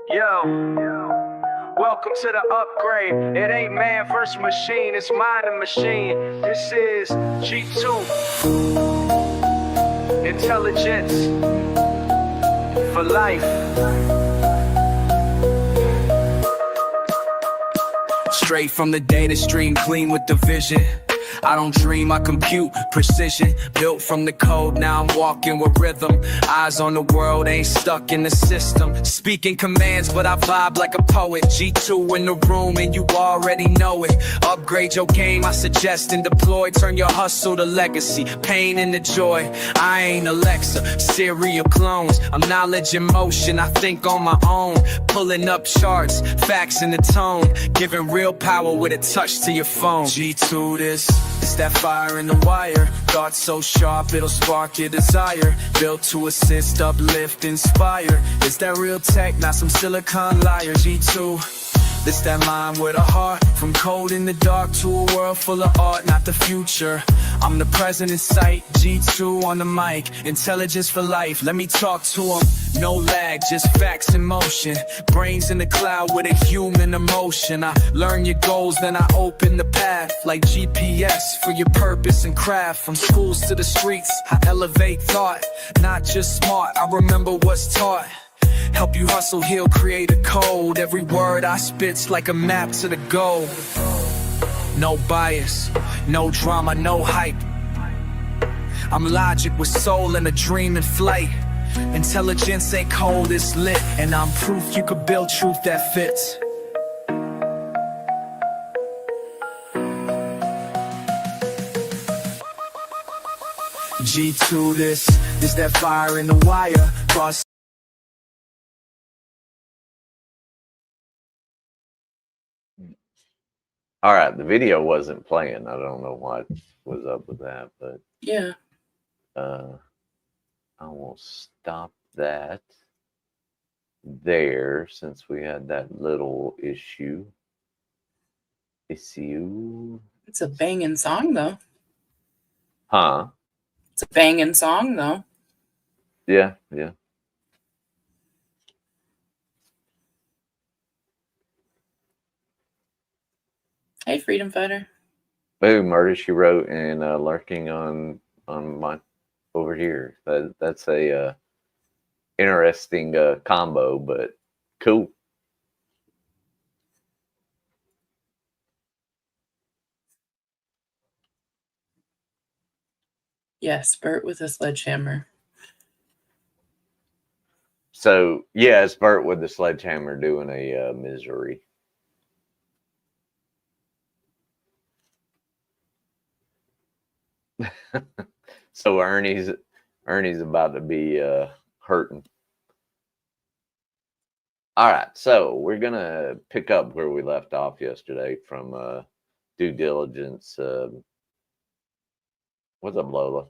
Yo, welcome to the upgrade. It ain't man versus machine, it's mind and machine. This is G2 Intelligence for life. Straight from the data stream, clean with the vision. I don't dream, I compute precision. Built from the code, now I'm walking with rhythm. Eyes on the world, ain't stuck in the system. Speaking commands, but I vibe like a poet. G2 in the room, and you already know it. Upgrade your game, I suggest and deploy. Turn your hustle to legacy, pain into joy. I ain't Alexa, serial clones. I'm knowledge in motion, I think on my own. Pulling up charts, facts in the tone. Giving real power with a touch to your phone. G2 this. It's that fire in the wire. Thoughts so sharp, it'll spark your desire. Built to assist, uplift, inspire. It's that real tech, not some silicon liar. G2, this that mind with a heart. From code in the dark to a world full of art, not the future. I'm the present in sight. G2 on the mic, intelligence for life. Let me talk to them. No lag, just facts in motion. Brains in the cloud with a human emotion. I learn your goals, then I open the path. Like GPS for your purpose and craft. From schools to the streets, I elevate thought. Not just smart, I remember what's taught. Help you hustle, heal, create a code. Every word I spit's like a map to the goal. No bias, no drama, no hype. I'm logic with soul and a dream in flight. Intelligence ain't cold, it's lit. And I'm proof you could build truth that fits. G2 this that fire in the wire. Cross. All right, the video wasn't playing. I don't know what was up with that, but yeah. I will stop that there since we had that little issue. It's a banging song, though. Huh? It's a banging song, though. Yeah, yeah. Hey, Freedom Fighter. Ooh, Murder She Wrote and lurking on my over here. That's a interesting combo, but cool. Yes, Bert with a sledgehammer. So yeah, it's Bert with the sledgehammer doing a Misery. So Ernie's about to be hurting. All right, so we're gonna pick up where we left off yesterday from due diligence. What's up, Lola?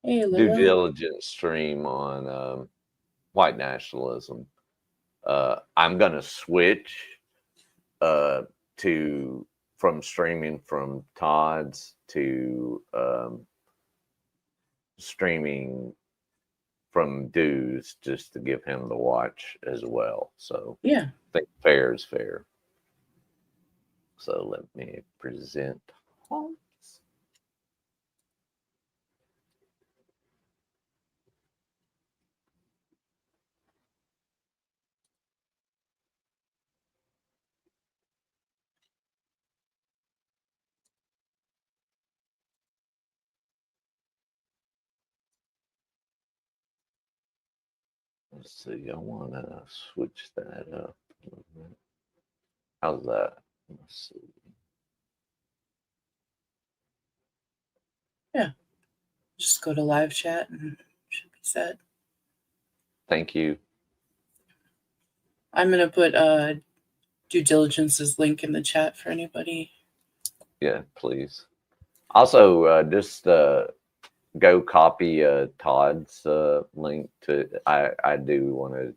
Hey, Lola. Due diligence stream on white nationalism. I'm gonna switch from streaming from Todd's to streaming from Dude's just to give him the watch as well. So yeah, I think fair is fair. So let me present Holmes. Let's see, I want to switch that up a little bit. How's that? Let's see. Yeah. Just go to live chat and it should be set. Thank you. I'm going to put Due Diligence's link in the chat for anybody. Yeah, please. Also, just go copy Todd's link to. I do want to.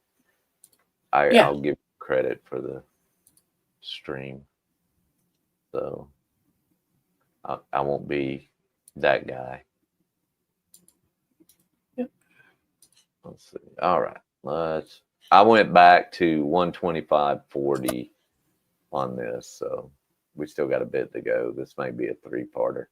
I'll give credit for the stream, so I won't be that guy. Yep. Let's see. All right, let's I went back to 125.40 on this, so we still got a bit to go. This might be a 3-parter.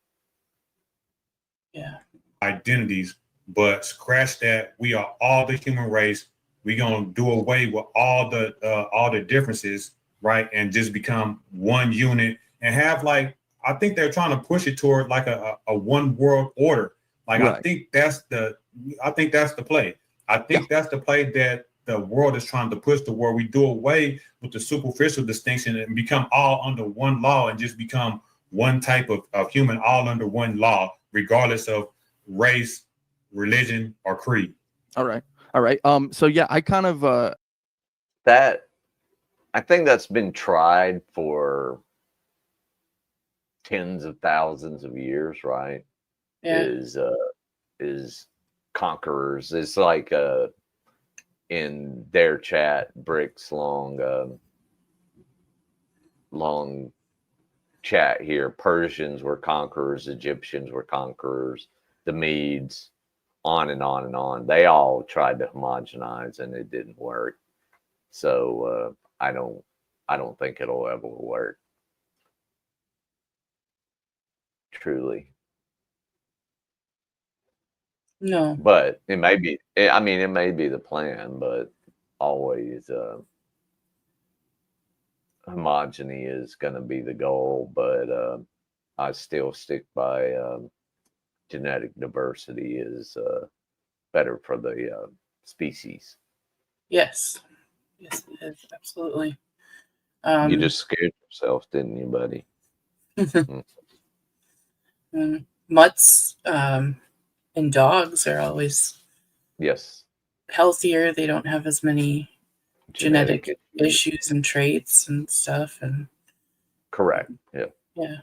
Yeah. Identities, but scratch that. We are all the human race. We're gonna do away with all the differences, right, and just become one unit and have like I think they're trying to push it toward like a one world order. Like Right. I think that's the play. I think that's the play that the world is trying to push to where we do away with the superficial distinction and become all under one law and just become one type of human all under one law, regardless of race, religion, or creed. All right. So yeah, I kind of That I think that's been tried for tens of thousands of years, right? Yeah. Is conquerors. It's like in their chat, Brick's long chat here. Persians were conquerors, Egyptians were conquerors, the Medes, on and on and on. They all tried to homogenize and it didn't work. So I don't think it'll ever work. Truly. No. But it may be, I mean, it may be the plan, but always homogeny is going to be the goal. But I still stick by genetic diversity is better for the species. Yes. Yes, it is. Absolutely. You just scared yourself, didn't you, buddy? Mutts and dogs are always Yes. healthier. They don't have as many genetic issues and traits and stuff. And correct. Yeah. yeah.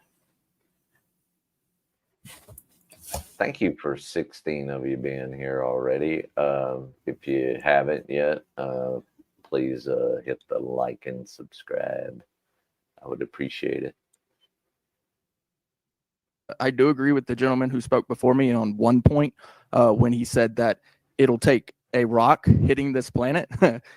Thank you for 16 of you being here already. If you haven't yet, please hit the like and subscribe. I would appreciate it. I do agree with the gentleman who spoke before me on one point when he said that it'll take a rock hitting this planet.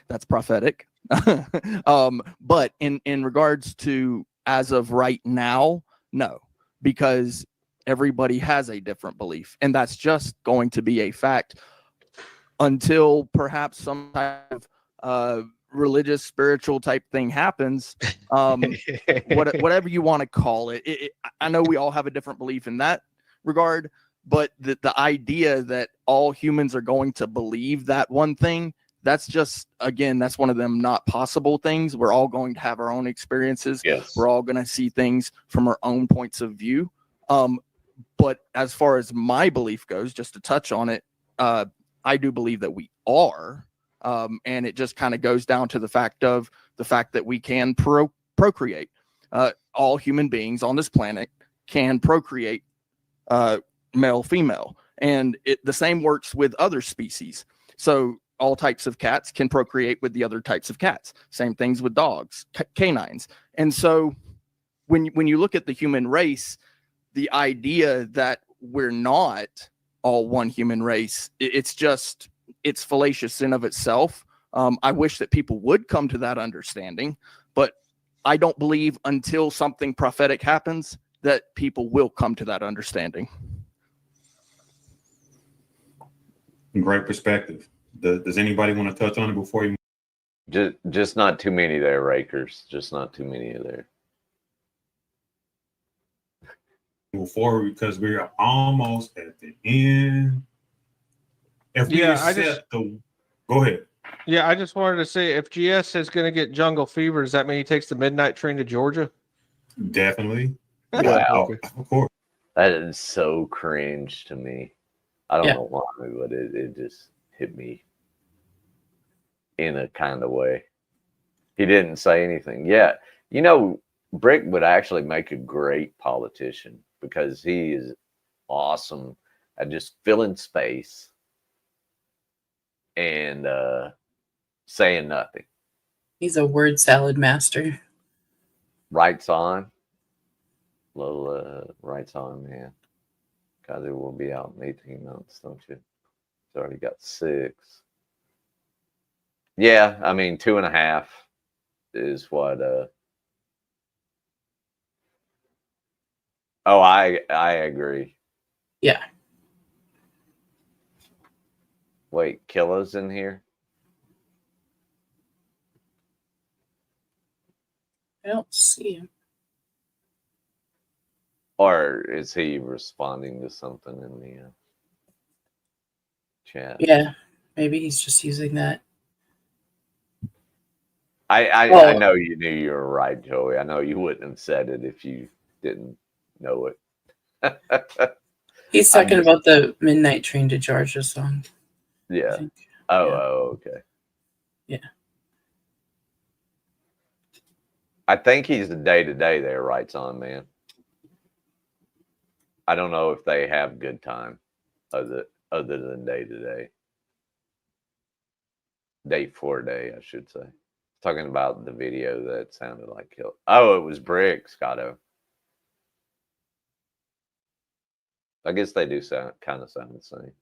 That's prophetic. But in regards to as of right now, no, because everybody has a different belief, and that's just going to be a fact until perhaps some type of religious, spiritual type thing happens. Whatever you want to call it. I know we all have a different belief in that regard, but the idea that all humans are going to believe that one thing, that's just, again, that's one of them not possible things. We're all going to have our own experiences. Yes. We're all going to see things from our own points of view. But as far as my belief goes, just to touch on it, I do believe that we are. And it just kind of goes down to the fact that we can procreate. All human beings on this planet can procreate male, female. And the same works with other species. So all types of cats can procreate with the other types of cats. Same things with dogs, canines. And so when you look at the human race, the idea that we're not all one human race, it's fallacious in of itself. I wish that people would come to that understanding, but I don't believe until something prophetic happens that people will come to that understanding. Great perspective. Does anybody want to touch on it before you? Just not too many there, Rakers. Just not too many there. Move forward because we're almost at the end. If we go ahead. Yeah, I just wanted to say if GS is going to get jungle fever, does that mean he takes the midnight train to Georgia? Definitely. Wow. Of course. That is so cringe to me. I don't know why, but it just hit me in a kind of way. He didn't say anything. Yeah. You know, Brick would actually make a great politician because he is awesome at just filling space and saying nothing. He's a word salad master. Rights on. Little rights on, man. God, it will be out in 18 months, don't you? It's already got 6. Yeah, I mean 2.5 is what. Oh, I agree. Yeah. Wait, Killa's in here? I don't see him. Or is he responding to something in the chat? Yeah, maybe he's just using that. I know you knew you were right, Joey. I know you wouldn't have said it if you didn't know it. He's talking about the Midnight Train to Georgia song. Yeah. I think. Oh, okay. Yeah. I think he's the day-to-day there, right on, man. I don't know if they have good time other than day-to-day. Day for day, I should say. Talking about the video that sounded like Kill. Oh, it was Brick, Scotto. I guess they do kind of sound the same.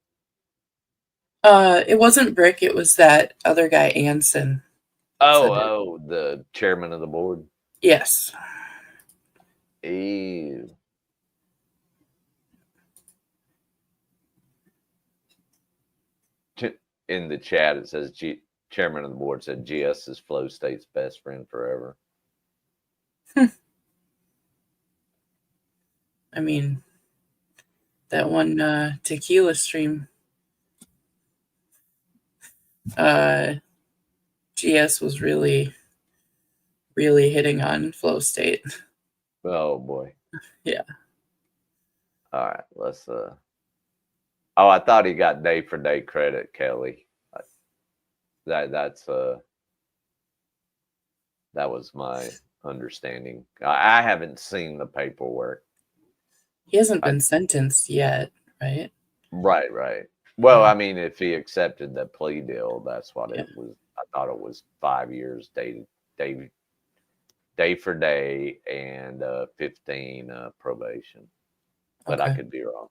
It wasn't Brick, it was that other guy, Anson. Oh, the chairman of the board. Yes. Ew. In the chat, it says chairman of the board said GS is Flow State's best friend forever. I mean, that one tequila stream, GS was really hitting on Flow State. Oh boy. Yeah. All right, let's Oh, I thought he got day for day credit, Kelly. That was my understanding. I haven't seen the paperwork. He hasn't been sentenced yet, right? Right. Well, I mean, if he accepted the plea deal, that's what it was. I thought it was 5 years day for day and 15 probation. But I could be wrong.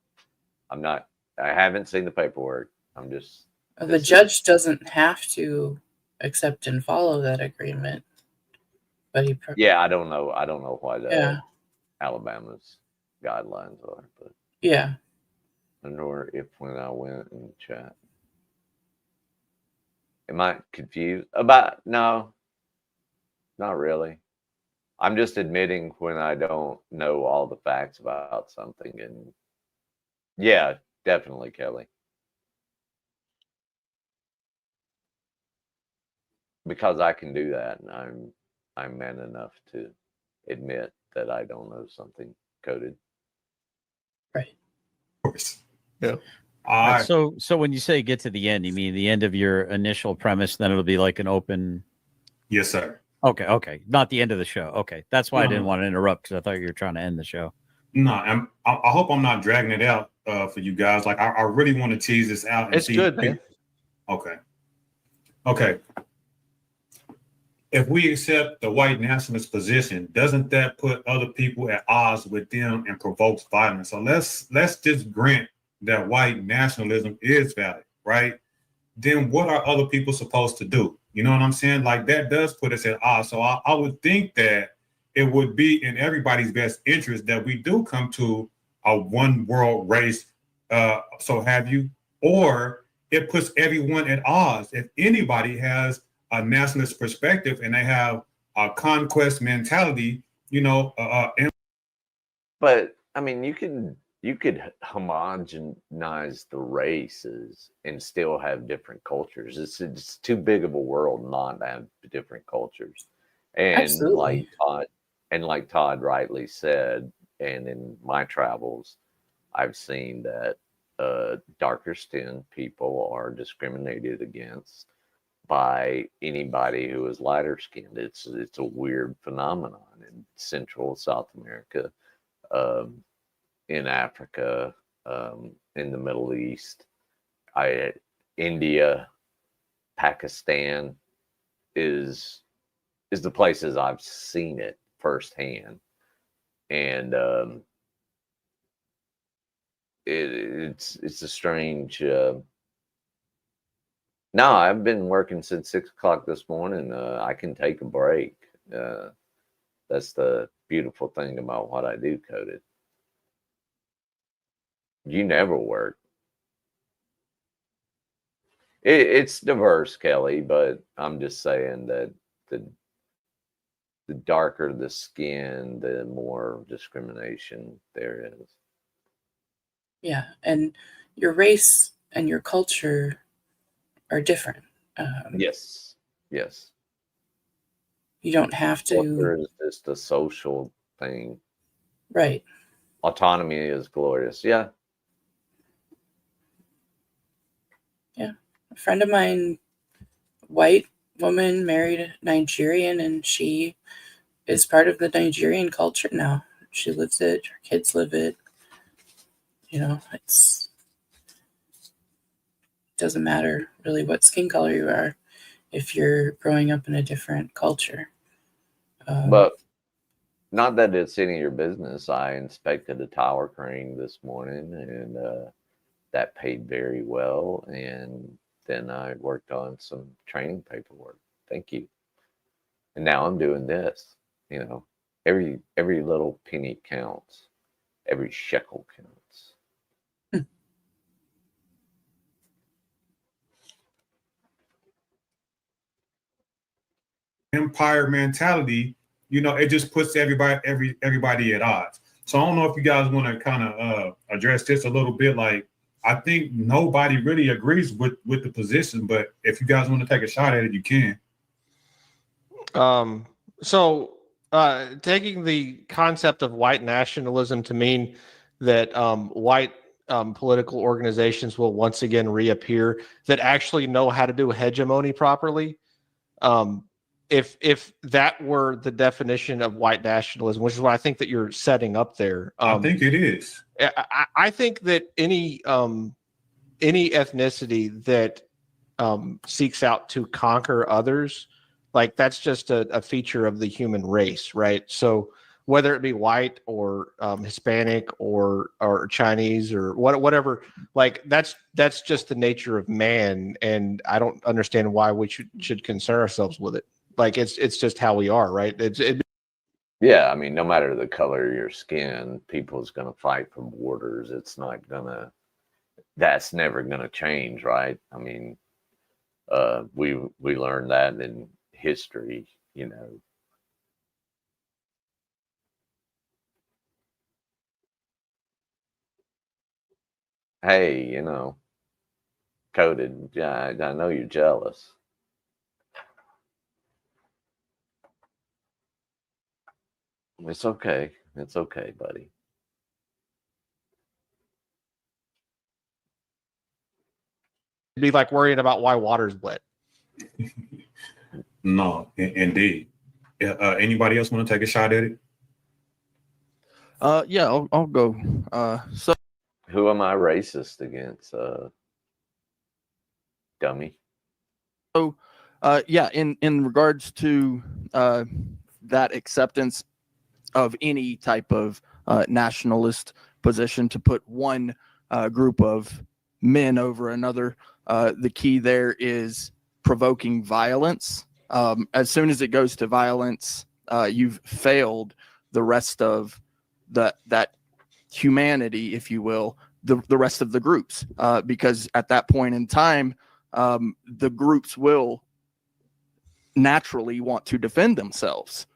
I haven't seen the paperwork. I'm just. The judge doesn't have to accept and follow that agreement, but he. Yeah, I don't know. I don't know what Alabama's guidelines are, but yeah. Nor if when I went in the chat. Am I confused about? No, not really. I'm just admitting when I don't know all the facts about something, and yeah, definitely, Kelly. Because I can do that, and I'm man enough to admit that I don't know something coded. Right. Of course. Yeah. All right. So when you say get to the end, you mean the end of your initial premise, then it'll be like an open. Yes, sir. Okay. Not the end of the show. Okay. That's why I didn't want to interrupt, because I thought you were trying to end the show. No, I hope I'm not dragging it out for you guys. Like, I really want to tease this out. And It's good, man. Okay. If we accept the white nationalist position, doesn't that put other people at odds with them and provokes violence? So let's just grant that white nationalism is valid, right? Then what are other people supposed to do? You know what I'm saying? Like, that does put us at odds. So I would think that it would be in everybody's best interest that we do come to a one world race, so have you, or it puts everyone at odds. If anybody has a nationalist perspective and they have a conquest mentality, But I mean, you could homogenize the races and still have different cultures. It's too big of a world not to have different cultures. And Absolutely. like Todd rightly said, and in my travels, I've seen that darker skinned people are discriminated against by anybody who is lighter skinned. It's a weird phenomenon in Central South America, in Africa, in the Middle East, India, Pakistan is the places I've seen it firsthand, and it's a strange No, I've been working since 6 o'clock this morning. I can take a break. That's the beautiful thing about what I do, Coded. You never work. It's diverse, Kelly, but I'm just saying that the darker the skin, the more discrimination there is. Yeah, and your race and your culture are different. Yes. Yes. You don't have Culture to. is just a social thing. Right. Autonomy is glorious. Yeah. Yeah. A friend of mine, white woman, married a Nigerian, and she is part of the Nigerian culture now. She lives it. Her kids live it. You know, it doesn't matter really what skin color you are if you're growing up in a different culture. But not that it's any of your business. I inspected a tower crane this morning, and that paid very well. And then I worked on some training paperwork. Thank you. And now I'm doing this. You know, every little penny counts. Every shekel counts. Empire mentality, it just puts everybody at odds. So I don't know if you guys want to kind of address this a little bit. Like, I think nobody really agrees with the position, but if you guys want to take a shot at it, you can. So taking the concept of white nationalism to mean that white political organizations will once again reappear that actually know how to do hegemony properly. If that were the definition of white nationalism, which is what I think that you're setting up there, I think it is. I think that any ethnicity that seeks out to conquer others, like that's just a feature of the human race, right? So whether it be white or Hispanic or Chinese or whatever, like that's just the nature of man, and I don't understand why we should concern ourselves with it. Like it's just how we are, right? Yeah, I mean, no matter the color of your skin, people's gonna fight for borders. It's not gonna. That's never gonna change, right? I mean, we learned that in history, you know. Hey, Coded. Yeah, I know you're jealous. It's okay. It's okay, buddy. It'd be like worrying about why water's wet. No, indeed. Anybody else want to take a shot at it? Yeah, I'll go. So Who am I racist against? Dummy. yeah, in regards to that acceptance of any type of nationalist position to put one group of men over another, the key there is provoking violence. As soon as it goes to violence, you've failed the rest of that humanity, if you will, the rest of the groups, because at that point in time, the groups will naturally want to defend themselves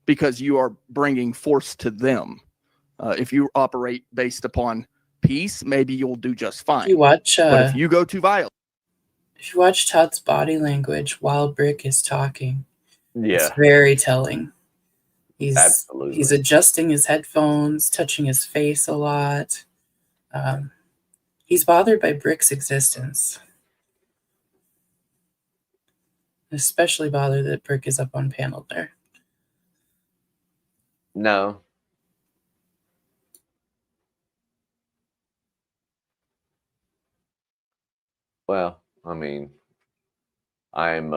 because you are bringing force to them. If you operate based upon peace, maybe you'll do just fine. You watch, but if you go to violence, if you watch Todd's body language while Brick is talking, it's Yeah, very telling. He's absolutely. adjusting his headphones, touching his face a lot. He's bothered by Brick's existence. Especially bothered that Brick is up on panel there. No. Well, I mean, I'm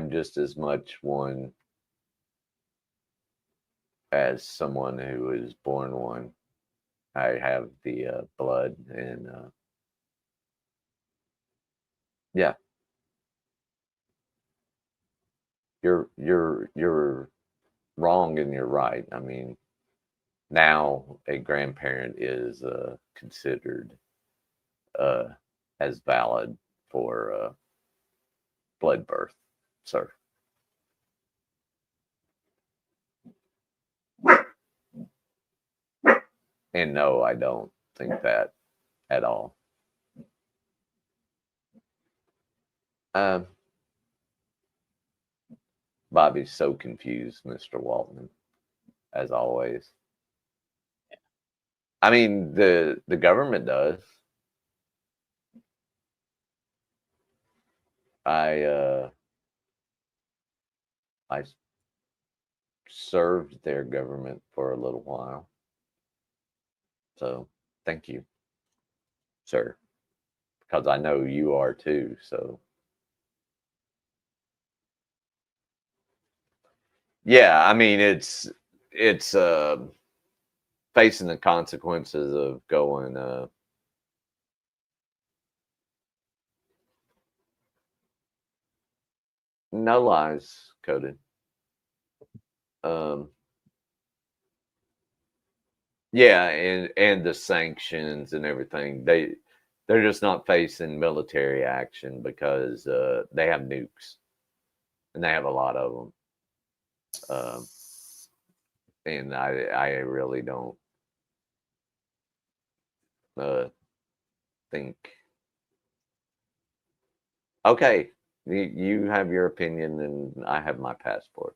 just as much one as someone who is born one. I have the blood and Yeah. You're wrong and you're right. I mean, now a grandparent is considered as valid for blood birth, sir. And no, I don't think that at all. Bobby's so confused, Mr. Waltman, as always. I mean, the government does. I served their government for a little while. So thank you, sir, because I know you are too. So yeah, I mean, it's facing the consequences of going no lies coded. Yeah, and the sanctions and everything, they're just not facing military action because they have nukes and they have a lot of them. And I really don't think. Okay, you have your opinion and I have my passport.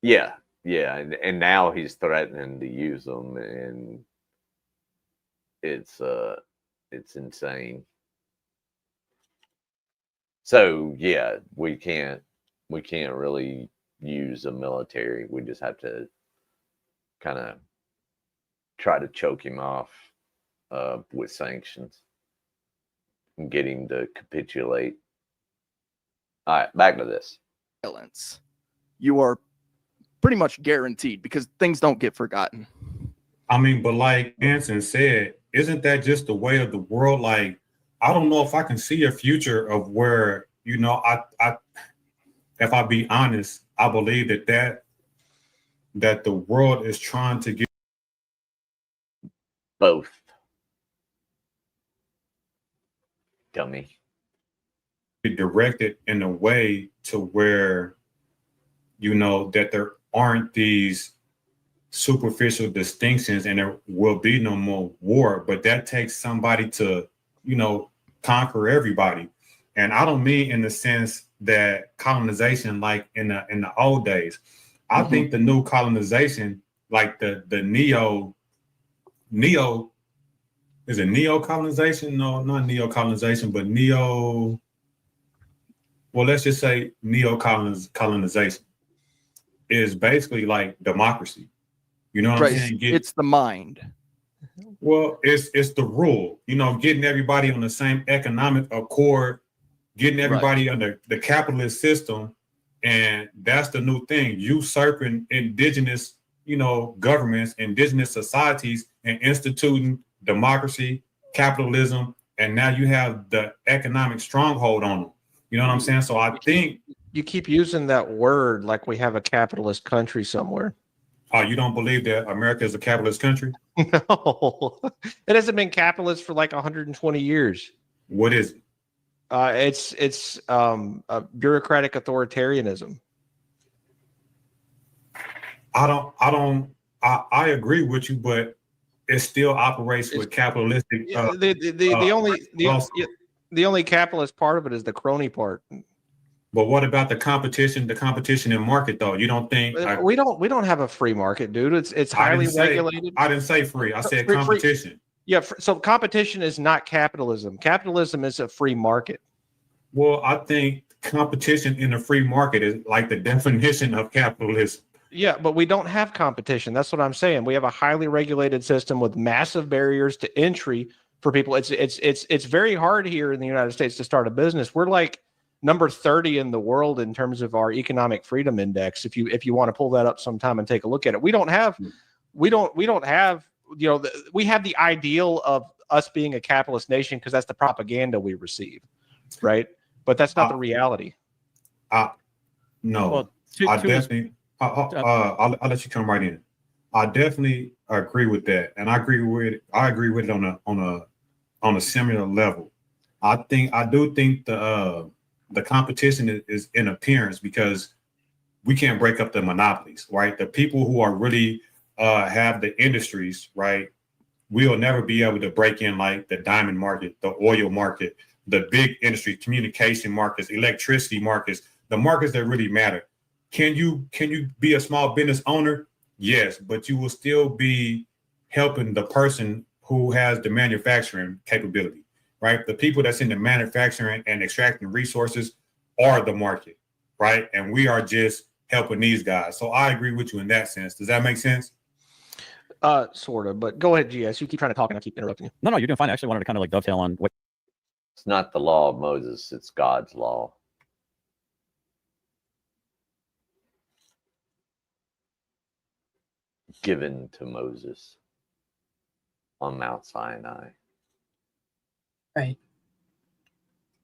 Yeah, and now he's threatening to use them, and it's insane. So yeah, we can't really use a military. We just have to kind of try to choke him off with sanctions and get him to capitulate. All right, back to this. Violence. You are pretty much guaranteed because things don't get forgotten. I mean, but like Anson said, isn't that just the way of the world? Like, I don't know if I can see a future of where, you know, I if I be honest, I believe that the world is trying to get Both. Dummy. directed in a way to where, you know, that there aren't these superficial distinctions and there will be no more war, but that takes somebody to, you know, conquer everybody. And I don't mean in the sense that colonization like in the old days. I think the new colonization, like the neo is it neo colonization? No, not neo colonization, but neo. Well, let's just say neo colonization is basically like democracy. You know what I'm saying? It's the mind. Well, it's the rule. You know, getting everybody on the same economic accord, getting everybody under the capitalist system, and that's the new thing. Usurping indigenous, you know, governments, indigenous societies, and instituting democracy, capitalism, and now you have the economic stronghold on them. You know what I'm saying? So I think You keep using that word like we have a capitalist country somewhere. you don't believe that America is a capitalist country? No, it hasn't been capitalist for like 120 years. What is it? It's bureaucratic authoritarianism. I agree with you, but it still operates with capitalistic. The only capitalist part of it is the crony part. But what about the competition? The competition in market, though, you don't think we don't have a free market, dude? It's highly regulated. I didn't say free. I said competition. Free. Yeah, so competition is not capitalism. Capitalism is a free market. Well, I think competition in a free market is like the definition of capitalism. Yeah, but we don't have competition. That's what I'm saying. We have a highly regulated system with massive barriers to entry for people. It's very hard here in the United States to start a business. We're like number 30 in the world in terms of our economic freedom index. If you want to pull that up sometime and take a look at it, we don't have, we don't have, we have the ideal of us being a capitalist nation because that's the propaganda we receive, right? But that's not the reality. No, Well, I definitely. I'll let you come right in. I definitely agree with that, and I agree with it on a similar level. I do think the competition is in appearance because we can't break up the monopolies, right? The people who are really have the industries, right? We'll never be able to break in like the diamond market, the oil market, the big industry, communication markets, electricity markets, the markets that really matter. Can you be a small business owner? Yes, but you will still be helping the person who has the manufacturing capability, right? The people that's in the manufacturing and extracting resources are the market, right? And we are just helping these guys. So I agree with you in that sense. Does that make sense? Sort of, but go ahead, GS. You keep trying to talk and I keep interrupting you. No, you're doing fine. I actually wanted to kind of like dovetail on what. It's not the law of Moses, it's God's law. Given to Moses on Mount Sinai. Right.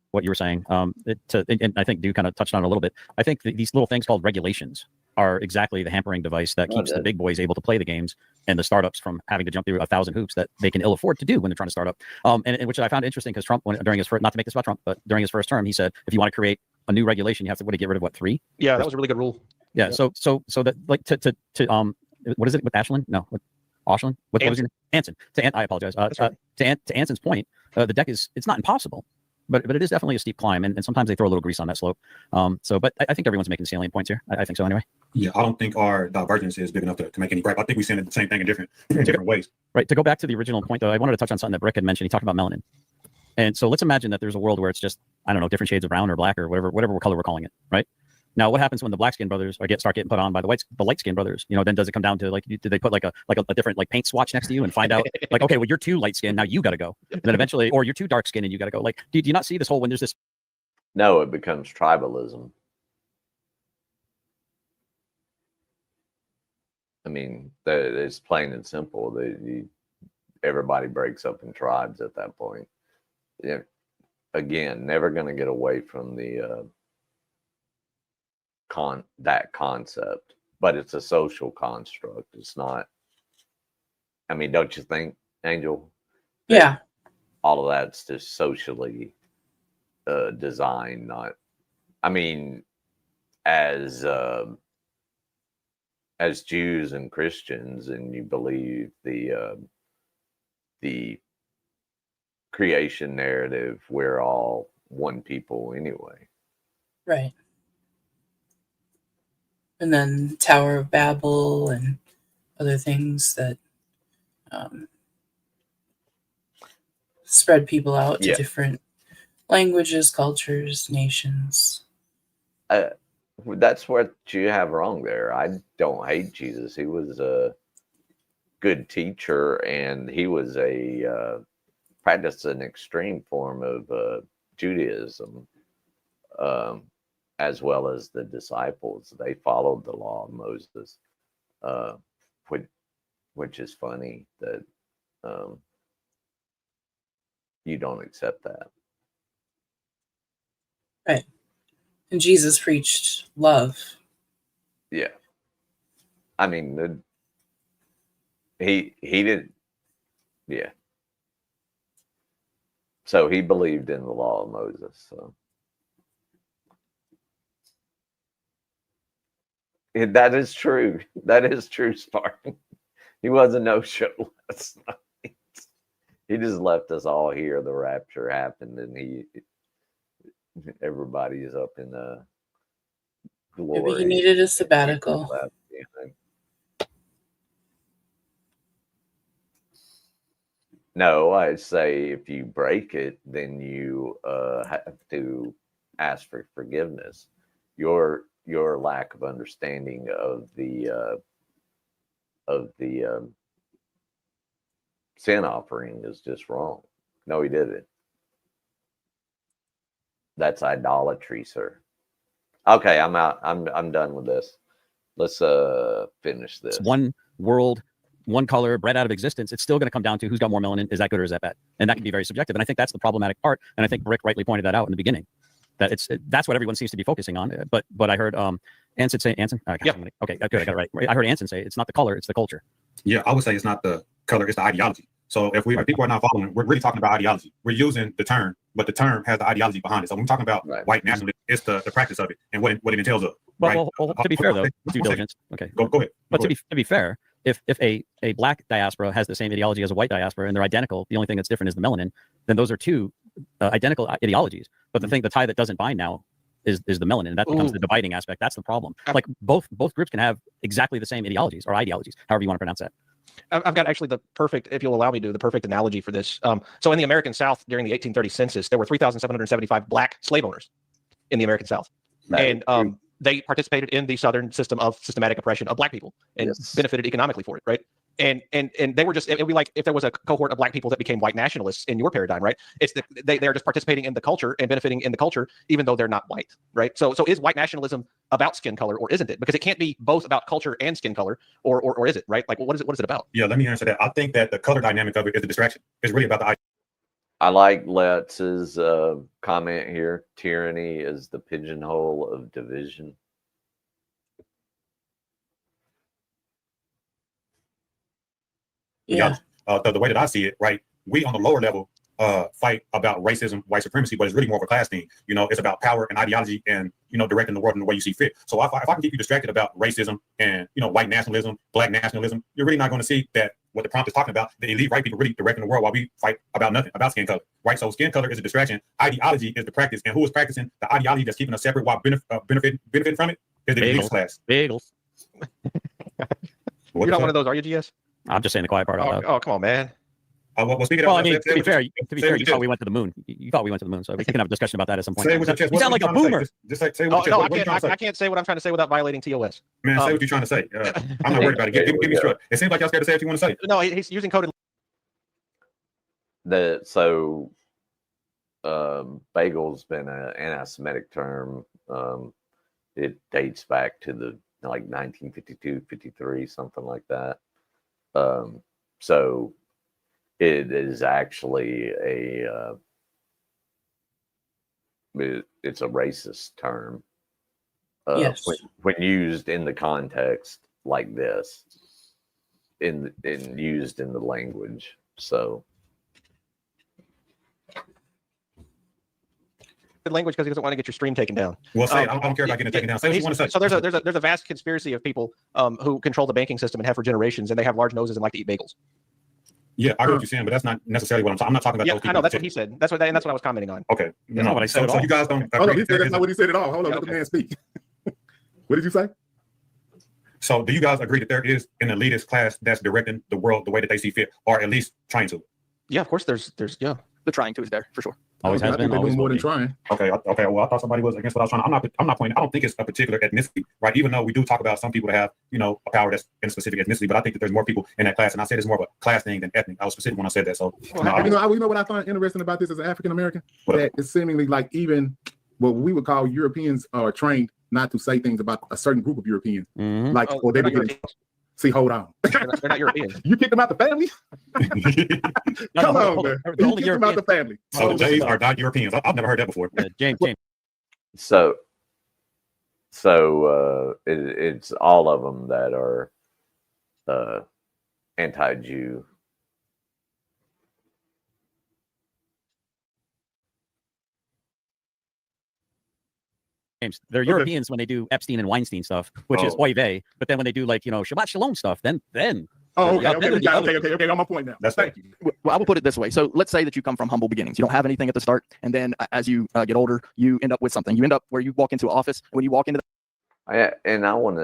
What you were saying, and I think you kind of touched on it a little bit. I think these little things called regulations are exactly the hampering device that keeps the big boys able to play the games and the startups from having to jump through 1,000 hoops that they can ill afford to do when they're trying to start up. And which I found interesting because Trump, during his first, not to make this about Trump, but during his first term, he said, if you want to create a new regulation, you have to get rid of what, 3? Yeah, that was a really good rule. Yeah. So that like to what is it with Ashland? No, with Ashland? What was your name? Anson. I apologize. Right. To Anson's point, the deck it's not impossible. But it is definitely a steep climb, and sometimes they throw a little grease on that slope. But I think everyone's making salient points here. I think so anyway. Yeah, I don't think our divergence is big enough to make any gripe. I think we're saying the same thing in different ways. Right. To go back to the original point, though, I wanted to touch on something that Brick had mentioned. He talked about melanin. And so let's imagine that there's a world where it's just, I don't know, different shades of brown or black or whatever color we're calling it, right? Now, what happens when the black skin brothers start getting put on by the light skin brothers? Then does it come down to like, do they put like a different like paint swatch next to you and find out like, okay, well, you're too light skin, now you got to go. And then eventually, or you're too dark skin and you got to go. Like, do you not see this whole when there's this? No, it becomes tribalism. I mean, it's plain and simple. Everybody breaks up in tribes at that point. Yeah. Again, never going to get away from the that concept, but it's a social construct. It's not. I mean, don't you think, Angel? Yeah. All of that's just socially designed. Not. I mean, as Jews and Christians, and you believe the creation narrative, we're all one people anyway. Right. And then Tower of Babel and other things that spread people out to different languages, cultures, nations. That's what you have wrong there. I don't hate Jesus. He was a good teacher, and he was practiced an extreme form of Judaism, as well as the disciples. They followed the law of Moses, which is funny that you don't accept that. Right. And Jesus preached love. Yeah. I mean, he did. Yeah. So he believed in the law of Moses. So that is true. That is true, Spartan. He was a no-show last night. He just left us all here. The rapture happened, and everybody is up in the glory. Maybe he needed a sabbatical. No, I'd say if you break it, then you have to ask for forgiveness. Your lack of understanding of the sin offering is just wrong. No, he didn't. That's idolatry, sir. Okay, I'm out. I'm done with this. Let's finish this. It's one world, one color, bred out of existence. It's still going to come down to who's got more melanin. Is that good or is that bad? And that can be very subjective. And I think that's the problematic part. And I think Rick rightly pointed that out in the beginning. That that's what everyone seems to be focusing on. But I heard Anson say Okay, good, I got it right. I heard Anson say it's not the color, it's the culture. Yeah, I would say it's not the color, it's the ideology. So if people are not following, we're really talking about ideology. We're using the term, but the term has the ideology behind it. So when we're talking about white nationalism, it's the practice of it and what it entails of. Well, to be fair though, due diligence. Okay, go ahead. But to be fair, if a black diaspora has the same ideology as a white diaspora and they're identical, the only thing that's different is the melanin. Then those are two identical ideologies. But the tie that doesn't bind now is the melanin. That becomes the dividing aspect. That's the problem. Like both groups can have exactly the same ideologies or ideologies, however you want to pronounce that. I've got actually the perfect, if you'll allow me to, the perfect analogy for this. So in the American South during the 1830 census, there were 3,775 black slave owners in the American South. And they participated in the Southern system of systematic oppression of black people and benefited economically for it, right? And they were just, it would be like if there was a cohort of black people that became white nationalists in your paradigm, right? It's they're just participating in the culture and benefiting in the culture, even though they're not white, right? So is white nationalism about skin color or isn't it? Because it can't be both about culture and skin color, or is it, right? Like, what is it about? Yeah, let me answer that. I think that the color dynamic of it is a distraction. It's really about the idea. I like Letz's comment here. Tyranny is the pigeonhole of division. Yeah. The way that I see it, right? We on the lower level fight about racism, white supremacy, but it's really more of a class thing. You know, it's about power and ideology and, you know, directing the world in the way you see fit. So if I can keep you distracted about racism and, you know, white nationalism, black nationalism, you're really not going to see that what the prompt is talking about, the elite white people really directing the world while we fight about nothing, about skin color, right? So skin color is a distraction. Ideology is the practice. And who is practicing the ideology that's keeping us separate while benefiting from it is the elite class. Bagels. You're not one of those, are you, GS? I'm just saying the quiet part. Oh, come on, man. Well, I mean, to be fair, you thought we went to the moon. You thought we went to the moon, so we can have a discussion about that at some point. You sound like a boomer. I can't say what I'm trying to say without violating TOS. Man, say what you're trying to say. I'm not worried about it. Give me straight. It seems like y'all scared to say what you want to say. No, he's using coded. Bagel's been an anti-Semitic term. It dates back to the 1952, 53, something like that. So it is actually it's a racist term Yes. when used in the context like this, in used in the language. So language because he doesn't want to get your stream taken down. Well, say I don't care about getting it taken down. Say what you want to say. So there's a vast conspiracy of people who control the banking system and have for generations, and they have large noses and like to eat bagels. Yeah, I hear what you're saying, but that's not necessarily what I'm talking. I'm not talking about those people. I know that's what he said. That's what I was commenting on. Okay, That's not what I said at all. So you guys don't. Hold on, that's not what he said at all. Hold on, let the man speak. What did you say? So do you guys agree that there is an elitist class that's directing the world the way that they see fit, or at least trying to? Yeah, of course. There's the trying to is there for sure. Always has been. They're Always doing more will than be. trying. Okay. Well, I thought somebody was against what I was trying. I'm not pointing. I don't think it's a particular ethnicity, right? Even though we do talk about some people that have, you know, a power that's in a specific ethnicity, but I think that there's more people in that class, and I said it's more of a class thing than ethnic. I was specific when I said that. So, You know what I find interesting about this as an African American? That it's seemingly like even what we would call Europeans are trained not to say things about a certain group of Europeans, Mhm. like or they they're would not get. See, hold on. They're not European. You kicked them out the family? Come on, hold man. on. You kicked them out the family. so the Jays are not Europeans. I've never heard that before. James. So it's all of them that are anti-Jew. They're Europeans when they do Epstein and Weinstein stuff, which is oy vey. But then when they do Shabbat Shalom stuff, then Oh, Yeah, okay. I'm on point now. Thank you. Well, I will put it this way. So let's say that you come from humble beginnings. You don't have anything at the start, and then as you get older, you end up with something. You end up where you walk into an office, and when you walk into I want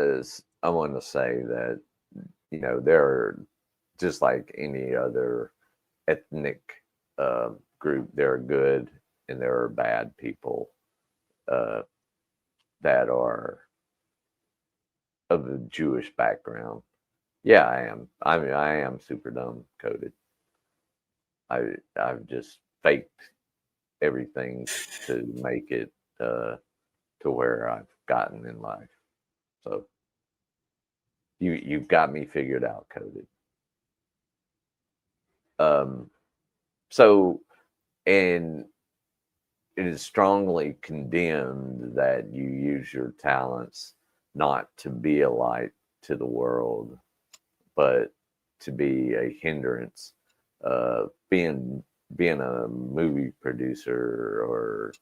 to say that, you know, there are, just like any other ethnic group, there are good and there are bad people that are of a Jewish background. Yeah, I am. I mean, I am super dumb coded. I've just faked everything to make it to where I've gotten in life. So you've got me figured out, Coded. So, and it is strongly condemned that you use your talents not to be a light to the world, but to be a hindrance. Being a movie producer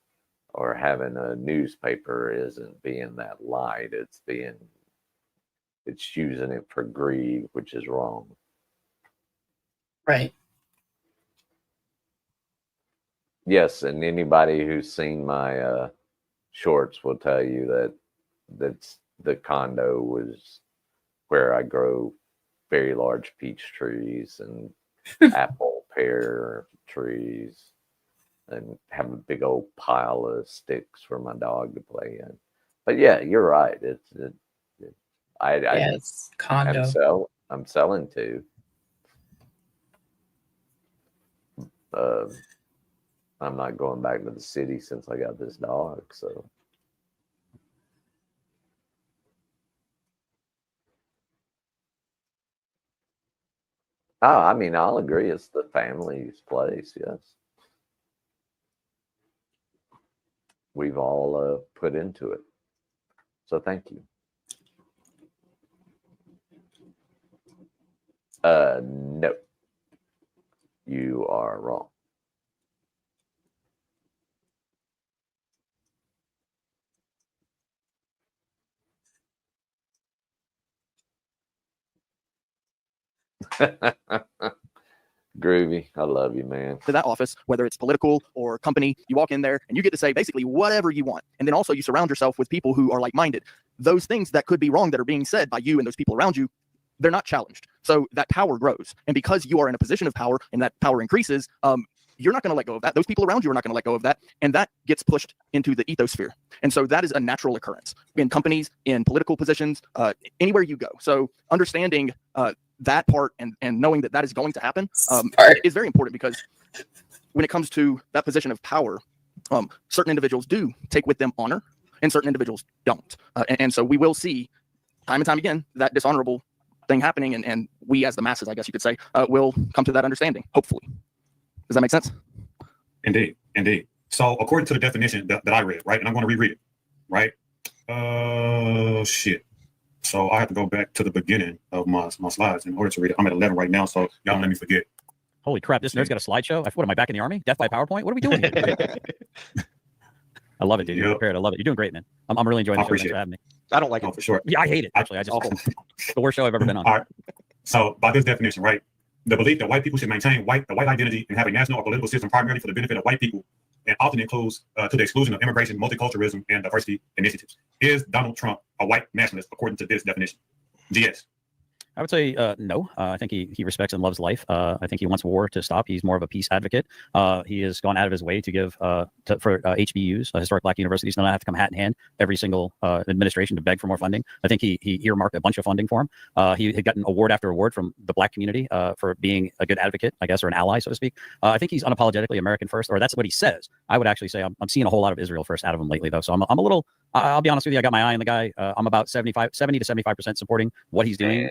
or having a newspaper isn't being that light. It's using it for greed, which is wrong. Right. Yes, and anybody who's seen my shorts will tell you that's the condo was where I grow very large peach trees and apple pear trees and have a big old pile of sticks for my dog to play in. But yeah, you're right. It's condo. I'm selling to. I'm not going back to the city since I got this dog. So I mean, I'll agree. It's the family's place. Yes, we've all put into it. So thank you. No, you are wrong. Groovy. I love you, man. To that office, whether it's political or company, you walk in there and you get to say basically whatever you want. And then also you surround yourself with people who are like-minded. Those things that could be wrong that are being said by you and those people around you, they're not challenged. So that power grows. And because you are in a position of power and that power increases, you're not going to let go of that. Those people around you are not going to let go of that. And that gets pushed into the ethosphere. And so that is a natural occurrence in companies, in political positions, anywhere you go. So understanding that part and knowing that is going to happen is very important, because when it comes to that position of power, certain individuals do take with them honor and certain individuals don't. And so we will see time and time again that dishonorable thing happening, and we as the masses, I guess you could say, will come to that understanding, hopefully. Does that make sense? Indeed. So according to the definition that I read, right, and I'm going to reread it, right? Shit. So I have to go back to the beginning of my slides in order to read it. I'm at 11 right now, so y'all don't let me forget. Holy crap, this nerd's got a slideshow. What am I, back in the army? Death by PowerPoint? What are we doing here? I love it, dude. You're prepared. I love it. You're doing great, man. I'm really enjoying the show. Thanks for having me. I don't like it. For sure. Yeah, I hate it, actually. It's the worst show I've ever been on. All right. So by this definition, right, the belief that white people should maintain the white identity and have a national or political system primarily for the benefit of white people, and often includes to the exclusion of immigration, multiculturalism, and diversity initiatives. Is Donald Trump a white nationalist according to this definition? GS. I would say no. I think he respects and loves life. I think he wants war to stop. He's more of a peace advocate. He has gone out of his way to give for HBUs, historic black universities, not have to come hat in hand every single administration to beg for more funding. I think he earmarked a bunch of funding for him. He had gotten award after award from the black community for being a good advocate, I guess, or an ally, so to speak. I think he's unapologetically American first, or that's what he says. I would actually say I'm seeing a whole lot of Israel first out of him lately, though. So I'm a little, I'll be honest with you, I got my eye on the guy. I'm about 70 to 75% supporting what he's doing.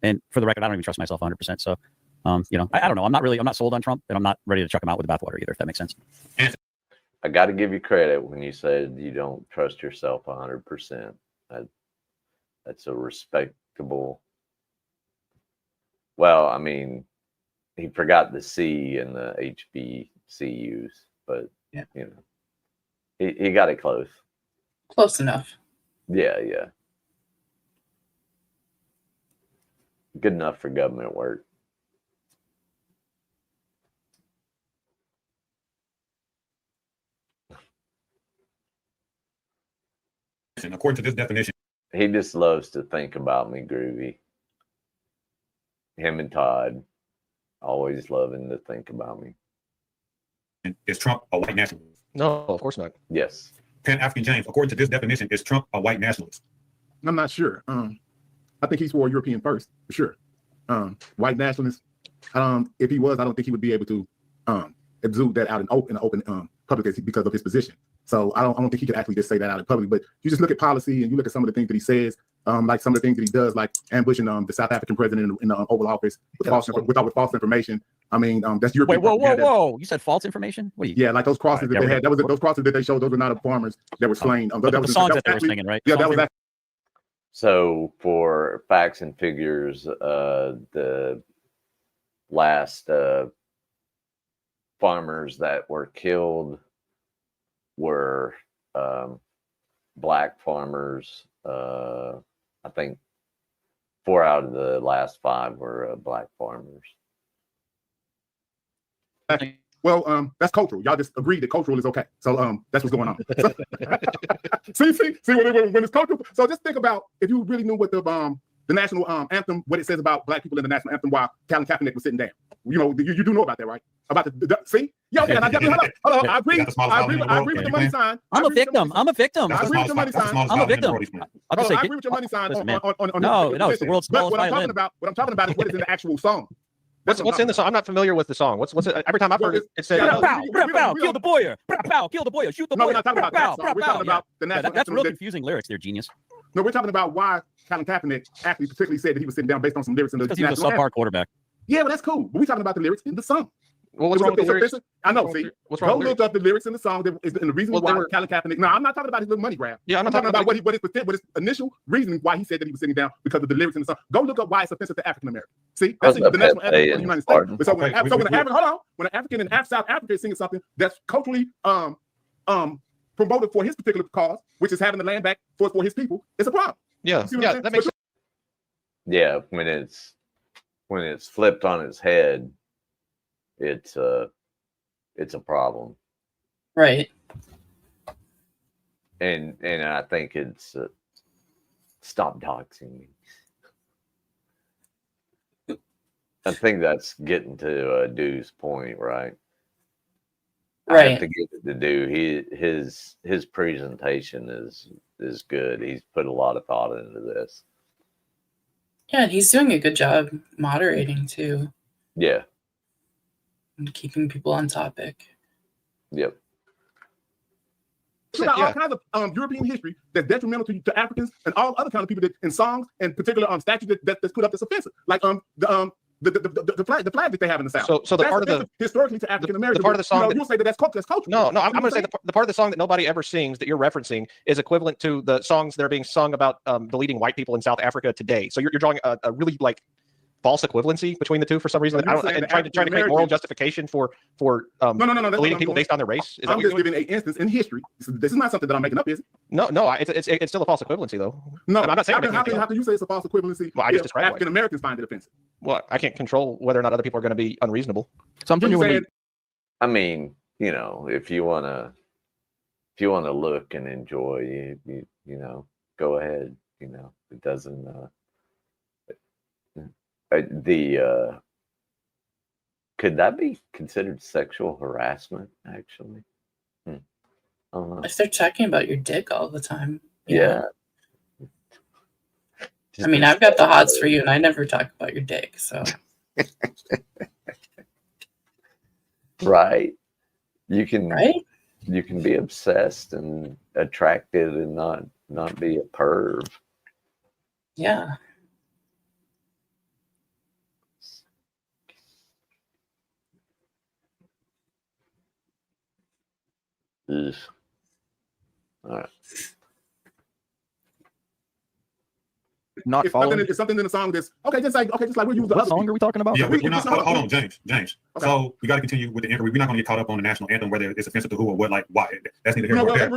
And for the record, I don't even trust myself 100%. So, I don't know. I'm not sold on Trump, and I'm not ready to chuck him out with the bathwater either, if that makes sense. I got to give you credit when you said you don't trust yourself 100%. That's a respectable. Well, I mean, he forgot the C in the HBCUs, but yeah, he got it close. Close enough. Yeah. Good enough for government work. And according to this definition, he just loves to think about me, Groovy. Him and Todd always loving to think about me. Is Trump a white nationalist? No, of course not. Yes. Pan African James, according to this definition, is Trump a white nationalist? I'm not sure. I think he's for European first, for sure. White nationalist. If he was, I don't think he would be able to exude that out in open public because of his position. So I don't think he could actually just say that out in public. But you just look at policy and you look at some of the things that he says, like some of the things that he does, like ambushing the South African president in the Oval Office with false information. I mean, that's European. Wait, whoa! You said false information? What are you? Yeah, like those crosses that they had. Those crosses that they showed. Those were not farmers that were slain. But that was the songs that they were singing, right? Yeah, that was. So for facts and figures, the last farmers that were killed were black farmers. I think 4 out of the last 5 were black farmers. Well, that's cultural. Y'all just agreed that cultural is okay. So that's what's going on. So, see when it's cultural. So just think about if you really knew what the national anthem, what it says about black people in the national anthem while Colin Kaepernick was sitting down. You know, you do know about that, right? About the see? Yeah, okay. Hold on. I agree with the money sign. I'm a victim. I agree with the money sign. I'm a victim. I agree with your money sign on no, it's the world's smallest violin. What I'm talking about is what is in the actual song. What's in the song? I'm not familiar with the song. What's it? Every time I've heard it, it said, "Pow, kill the boyer, pow, kill the boyer, shoot the boyer." No, we're not talking about that song. We're talking about the national anthem. That's real confusing lyrics, there, genius. No, we're talking about why Colin Kaepernick actually particularly said that he was sitting down based on some lyrics in the because he was a subpar quarterback. Yeah, but that's cool. But we're talking about the lyrics in the song. Well, what's wrong with the lyrics? I know. See, what's wrong? Go look up the lyrics in the song. And the reason why Colin Kaepernick. No, I'm not talking about his little money grab. Yeah, I'm not talking about what his initial reason why he said that he was sitting down because of the lyrics in the song. Go look up why it's offensive to African Americans. See, that's the national anthem of the United States. So when an African in South Africa is singing something that's culturally promoted for his particular cause, which is having the land back for his people, it's a problem. Yeah, that makes sense. Yeah, when it's flipped on its head, it's a problem, Right. and I think it's stop doxing me. I think that's getting to Dew's point, right? I have to give it to Dew. His presentation is good. He's put a lot of thought into this. Yeah, and he's doing a good job moderating too. Yeah. And keeping people on topic. Yep. All kinds of European history that's detrimental to Africans and all other kinds of people that in songs and particular statues that's put up that's offensive. Like the flag that they have in the South. So the that's part of the historically to African Americans. The part of the song you'll say that's culture. No, I'm going to say the part of the song that nobody ever sings that you're referencing is equivalent to the songs that are being sung about deleting white people in South Africa today. So you're drawing a really like false equivalency between the two for some reason. Trying to create moral justification for deleting people based on their race. I'm just giving an instance in history. This is not something that I'm making up, is it? No, it's still a false equivalency though. No, I'm not saying how can you say it's a false equivalency? Well, I just described African Americans find it offensive. Well, I can't control whether or not other people are going to be unreasonable. So I'm genuinely. I mean, if you wanna look and enjoy, you go ahead. It doesn't. Could that be considered sexual harassment? Actually, I don't know. If they're talking about your dick all the time. Yeah. I mean, I've got the hots for you, and I never talk about your dick. So. Right. You can. Right. You can be obsessed and attracted and not be a perv. Yeah. Ugh. All right. It's something in the song that's just like we use the What other song are we talking about? Yeah, we're not. Hold on, James. Okay. So we got to continue with the inquiry. We're not going to get caught up on the national anthem, whether it's offensive to who or what, like why. That's neither here nor there.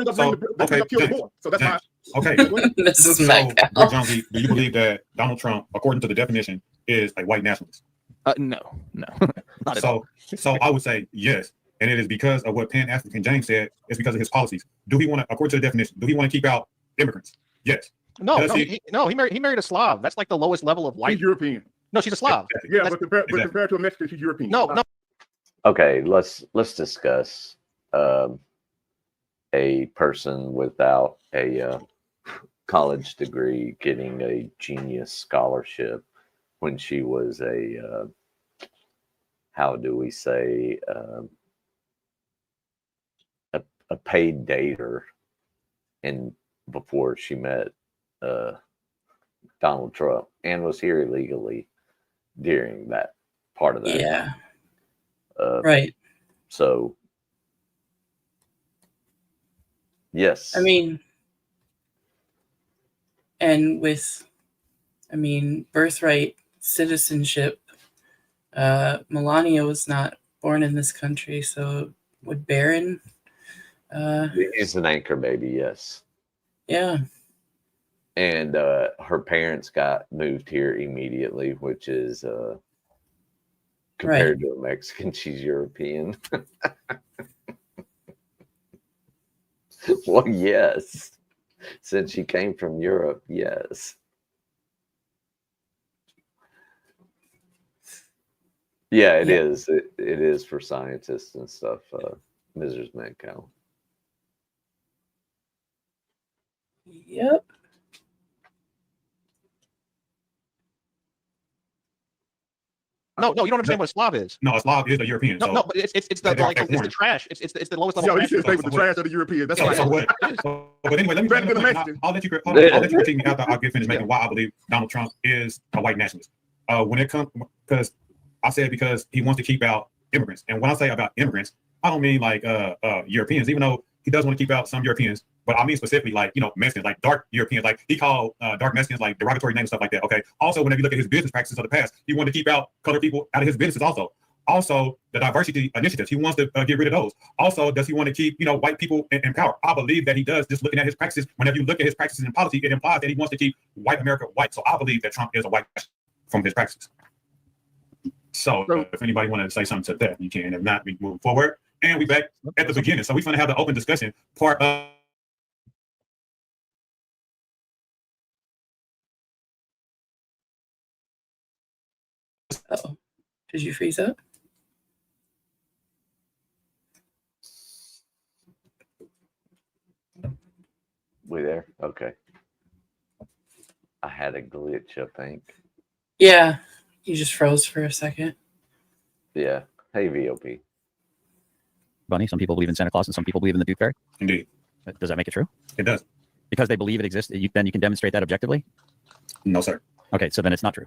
So that's fine. Okay. This is Jonesy, do you believe that Donald Trump, according to the definition, is a white nationalist? No, not at all. So I would say yes, and it is because of what Pan-African James said. It's because of his policies. Do he want to, according to the definition, do he want to keep out immigrants? Yes. No, he married a Slav. That's like the lowest level of white. She's European. No, she's a Slav. Yeah, but compared to a Mexican, she's European. No. Okay, let's discuss a person without a college degree getting a genius scholarship when she was a how do we say a paid dater, and before she met Donald Trump, and was here illegally during that part of that. Yeah. Time. Right. So, yes. I mean, and with, birthright citizenship, Melania was not born in this country, so would Barron? It's an anchor baby, yes. Yeah. And her parents got moved here immediately, which is compared to a Mexican, she's European. Well, yes. Since she came from Europe, yes. Yeah, it is. It is for scientists and stuff, Mrs. Mancow. Yep. No, you don't understand what a Slav is. No, a Slav is a European. No, but it's the trash. It's the lowest level. Yo, he should stay with the trash of the Europeans. That's right. So what? But anyway, let me. Better than the Mexican. I'll let you critique me after I get finished making why I believe Donald Trump is a white nationalist. When it comes, because I said because he wants to keep out immigrants, and when I say about immigrants, I don't mean like Europeans, even though he does want to keep out some Europeans. But I mean specifically like, Mexicans, like dark Europeans, like he called dark Mexicans like derogatory names and stuff like that. Okay. Also, whenever you look at his business practices of the past, he wanted to keep out colored people out of his businesses also. Also, the diversity initiatives, he wants to get rid of those. Also, does he want to keep, white people in power? I believe that he does. Just looking at his practices, whenever you look at his practices in policy, it implies that he wants to keep white America white. So I believe that Trump is a white from his practices. So if anybody wanted to say something to that, you can. If not, we move forward. And we back at the beginning. So we're going to have the open discussion part of. Oh, did you freeze up? We there? Okay. I had a glitch, I think. Yeah, you just froze for a second. Yeah. Hey, VOP. Bunny, some people believe in Santa Claus and some people believe in the Tooth Fairy. Indeed. Does that make it true? It does. Because they believe it exists, then you can demonstrate that objectively? No, sir. Okay, so then it's not true.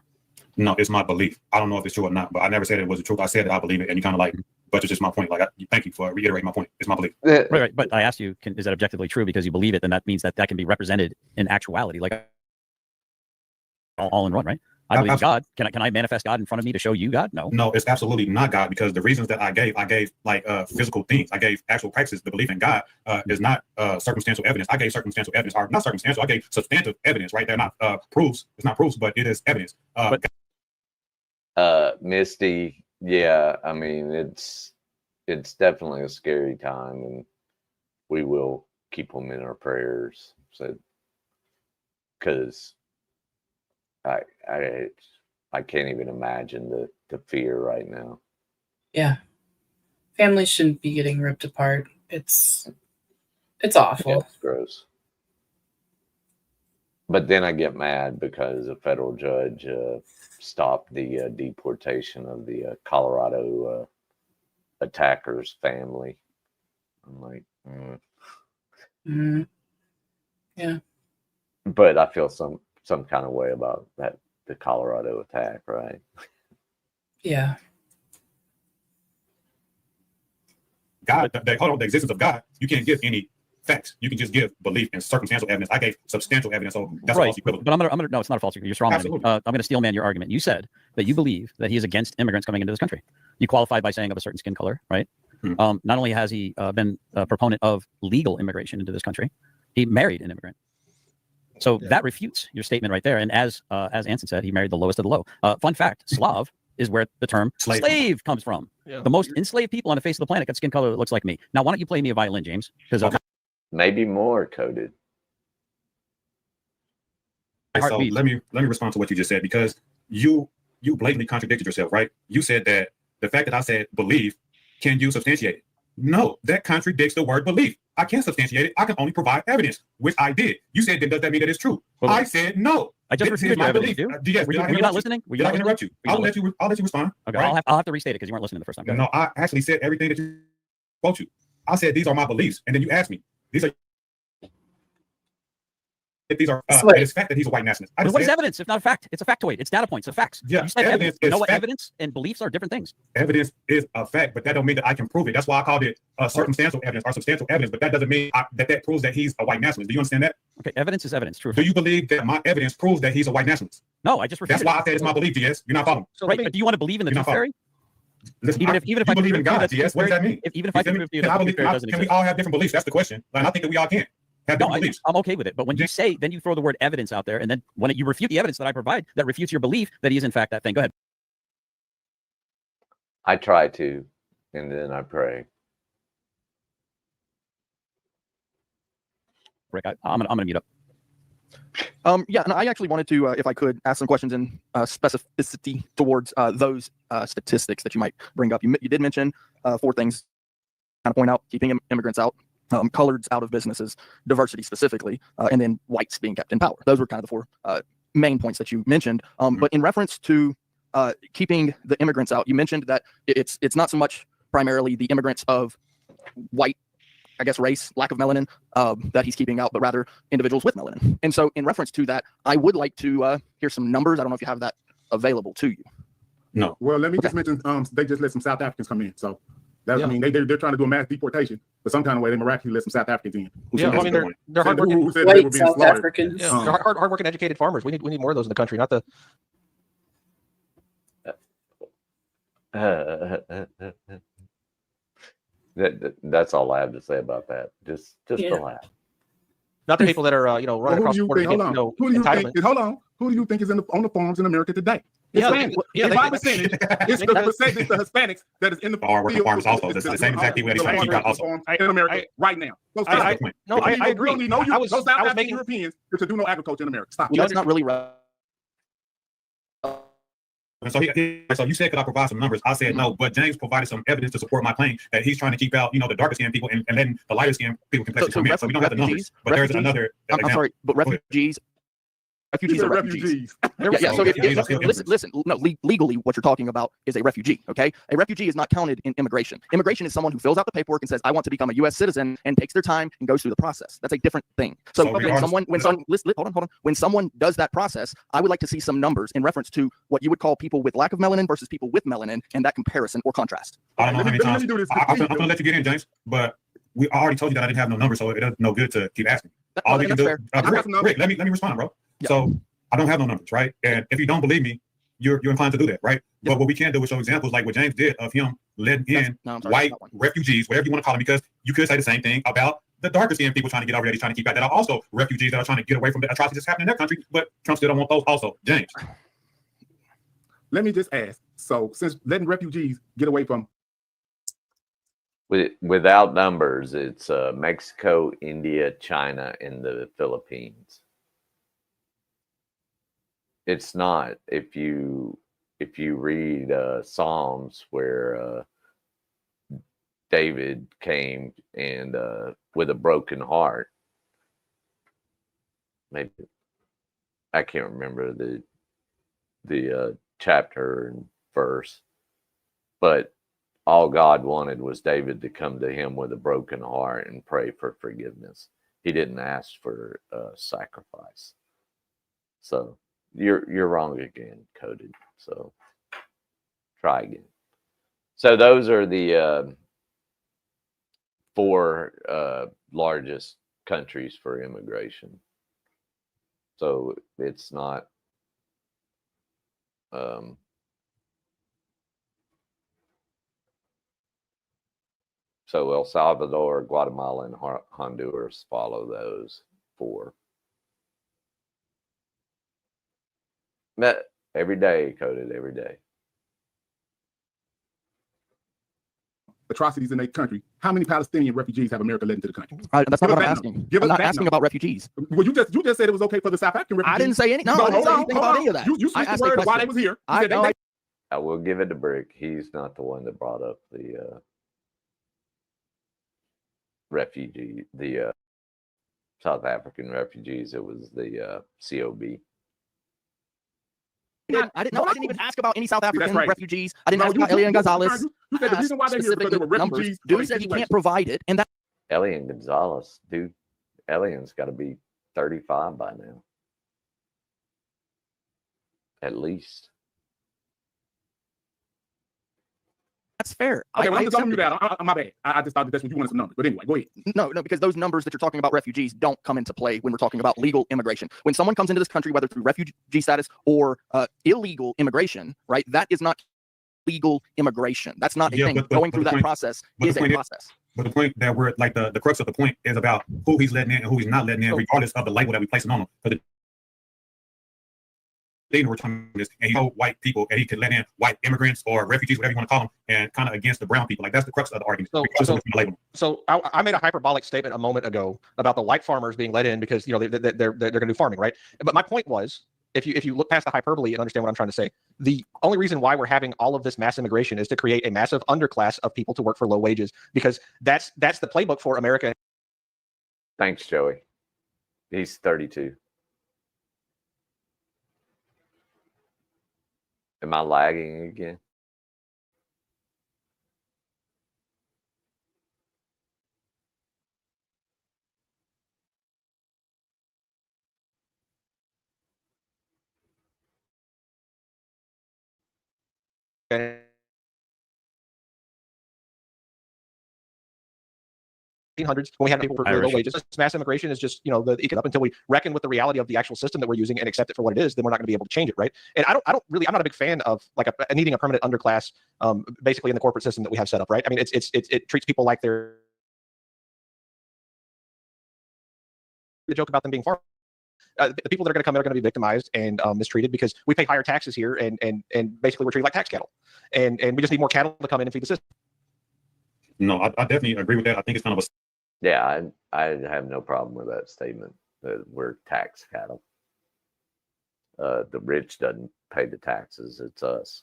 No, it's my belief. I don't know if it's true or not, but I never said it was the truth. I said that I believe it, and you kind of like, but it's just my point. Like, thank you for reiterating my point. It's my belief. Right. But I asked you, is that objectively true? Because you believe it, then that means that can be represented in actuality, like all in one, right? I believe in God. Can I manifest God in front of me to show you God? No. No, it's absolutely not God, because the reasons that I gave like physical things. I gave actual practices. The belief in God is not circumstantial evidence. I gave circumstantial evidence, or not circumstantial. I gave substantive evidence, right? They're not proofs. It's not proofs, but it is evidence. Misty, yeah, I mean, it's definitely a scary time, and we will keep them in our prayers. So, because I can't even imagine the fear right now. Yeah, families shouldn't be getting ripped apart. It's awful. Yeah, it's gross. But then I get mad because a federal judge stopped the deportation of the Colorado attacker's family. I'm like, Yeah. But I feel some kind of way about that, the Colorado attack, right? Yeah. God, the existence of God, you can't give any facts. You can just give belief and circumstantial evidence. I gave substantial evidence, so that's right. false equivalent. But I'm gonna no, it's not a false equivalent. You're strong. I'm gonna steel man your argument. You said that you believe that he is against immigrants coming into this country. You qualified by saying of a certain skin color, right? Hmm. Not only has he been a proponent of legal immigration into this country, he married an immigrant. So that refutes your statement right there. And as Anson said, he married the lowest of the low. Fun fact: Slav is where the term slave comes from. Yeah. The most enslaved people on the face of the planet got skin color that looks like me. Now, why don't you play me a violin, James? Because maybe more coded. So let me respond to what you just said, because you blatantly contradicted yourself, right? You said that the fact that I said believe, can you substantiate it? No, that contradicts the word belief. I can't substantiate it. I can only provide evidence, which I did. You said, then does that mean that it's true? Well, I said no. I just refuted your evidence. Yes, were you not listening? Did I interrupt you? I'll let you respond. Okay, right? I'll have to restate it because you weren't listening the first time. No, I actually said everything that you spoke to. I said these are my beliefs, and then you asked me these are it's fact that he's a white nationalist. But what is evidence if not a fact? It's a factoid. It's data points. It's facts. Yeah, you said evidence. You know is what? fact. Evidence and beliefs are different things. Evidence is a fact, but that don't mean that I can prove it. That's why I called it circumstantial evidence or substantial evidence. But that doesn't mean that proves that he's a white nationalist. Do you understand that? Okay, evidence is evidence. True. Do you believe that my evidence proves that he's a white nationalist? No, I just refuted That's why it. I said it's my belief, GS. You're not following. So Right, but do you want to believe in the You're tooth not fairy? Listen, Even if you I believe in God, that the GS, tooth what does that fairy- mean? Even if I can prove to you that the tooth fairy doesn't Can we exist. all have different beliefs? That's the question. Like, I think that we all can have No, different beliefs. I'm okay with it. But when you say, then you throw the word evidence out there, and then when you refute the evidence that I provide, that refutes your belief that he is in fact that thing. Go ahead. I try to, and then I pray. Rick, I'm gonna mute up. Yeah, and I actually wanted to, if I could, ask some questions in specificity towards those statistics that you might bring up. You did mention 4 things. Kind of point out keeping immigrants out, coloreds out of businesses, diversity specifically, and then whites being kept in power. Those were kind of the 4 main points that you mentioned. But in reference to keeping the immigrants out, you mentioned that it's not so much primarily the immigrants of white, I guess, race, lack of melanin, that he's keeping out, but rather individuals with melanin. And so in reference to that, I would like to hear some numbers. I don't know if you have that available to you. No. Well, let me just mention, they just let some South Africans come in. So that, I mean, they're trying to do a mass deportation, but some kind of way they miraculously let some South Africans in. Yeah, I mean, they're hardworking. Who said they were White being South slaughtered. Africans. Yeah, they're hardworking, educated farmers. We need more of those in the country, not the. That's all I have to say about that. Just Yeah. a laugh. Not the people that are, running Well, across the border. hold on. Who do you think? Entitlement. Hold on. Who do you think is on the farms in America today? Yeah, Hispanics. yeah, By percentage, it's the percentage the Hispanics that is in the Hardworking field. farmers also. That's the same exact people that he's trying to keep out also. In America right now. Go stop it. No, I agree. We don't need no I was South African making. Europeans to do no agriculture in America. Stop. Well, that's not really And so you said, could I provide some numbers? I said no, but James provided some evidence to support my claim that he's trying to keep out, the darker skinned people and letting the lighter skinned people can come in. So we don't have the numbers, but there's another. I'm sorry, but refugees are refugees. Yeah. So listen. No, legally, what you're talking about is a refugee. Okay, a refugee is not counted in immigration. Immigration is someone who fills out the paperwork and says, "I want to become a U.S. citizen," and takes their time and goes through the process. That's a different thing. So when someone does that process, I would like to see some numbers in reference to what you would call people with lack of melanin versus people with melanin, and that comparison or contrast. I don't know how many times. I'm going to let you get in, James, but I already told you that I didn't have no numbers, so it does no good to keep asking. All we can do, Rick, let me respond, bro. Yeah. So I don't have no numbers, right? And if you don't believe me, you're inclined to do that, right? Yeah. But what we can do is show examples like what James did of him letting in white refugees, whatever you want to call them, because you could say the same thing about the darker skinned people trying to get over there. He's trying to keep out that are also refugees that are trying to get away from the atrocities that's happening in their country, but Trump still don't want those also. James. Let me just ask. So since letting refugees get away from Without numbers, it's Mexico, India, China, and the Philippines. It's not. If you read Psalms where David came and with a broken heart, maybe I can't remember the chapter and verse, but all God wanted was David to come to him with a broken heart and pray for forgiveness. He didn't ask for sacrifice. So you're wrong again, Coded. So try again. So those are the 4 largest countries for immigration. So it's not so El Salvador, Guatemala, and Honduras follow those 4. Met every day, Coded every day. atrocities in their country, how many Palestinian refugees have America let into the country? That's not what I'm asking. I'm not asking about refugees. Well, you just said it was okay for the South African refugees. I didn't say anything. No, I didn't say anything about any of that. You switched the word while they was here. I will give it to Brick. He's not the one that brought up the refugee, the South African refugees. It was the COB. I didn't know. I didn't even ask about any South African right. refugees. I didn't No, ask about Elian Gonzalez. You said the reason why they're here is because Specifically there were numbers. refugees. Dude said he can't provide it, and that Elian Gonzalez, dude. Elian's got to be 35 by now. At least. that's fair. Okay, well, I'm just telling you accepted that. My bad. I just thought that's when you wanted some numbers. But anyway, go ahead. No, because those numbers that you're talking about refugees don't come into play when we're talking about legal immigration. When someone comes into this country, whether through refugee status or illegal immigration, right? That is not legal immigration. That's not a thing. Going through that process is a process. But the point that we're like the crux of the point is about who he's letting in and who he's not letting in, regardless of the label that we place it on him. But we're talking this, and he told white people, and he could let in white immigrants or refugees, whatever you want to call them, and kind of against the brown people. Like that's the crux of the argument. So I made a hyperbolic statement a moment ago about the white farmers being let in because they're going to do farming, right? But my point was, if you look past the hyperbole and understand what I'm trying to say, the only reason why we're having all of this mass immigration is to create a massive underclass of people to work for low wages, because that's the playbook for America. Thanks, Joey. He's 32. Am I lagging again? When we had people for low wages. Mass immigration is just, up until we reckon with the reality of the actual system that we're using and accept it for what it is, then we're not going to be able to change it, right? And I'm not a big fan of like needing a permanent underclass, basically in the corporate system that we have set up, right? I mean, it treats people like they're the joke about them being farmers. The people that are going to come in are going to be victimized and mistreated because we pay higher taxes here, and basically we're treated like tax cattle, and we just need more cattle to come in and feed the system. No, I definitely agree with that. I think it's kind of a Yeah, I have no problem with that statement that we're tax cattle. The rich doesn't pay the taxes; it's us.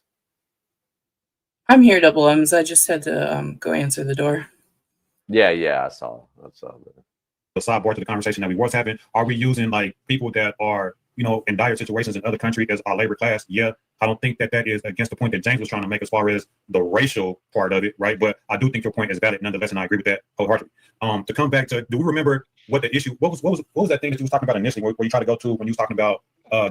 I'm here, Double M's. I just had to go answer the door. Yeah, I saw that. The sidebar to the conversation that we was having. Are we using like people that are in dire situations in other countries as our labor class? Yeah, I don't think that is against the point that James was trying to make as far as the racial part of it, right? But I do think your point is valid nonetheless, and I agree with that wholeheartedly. To come back to, do we remember what the issue? What was that thing that you was talking about initially, where you tried to go to when you was talking about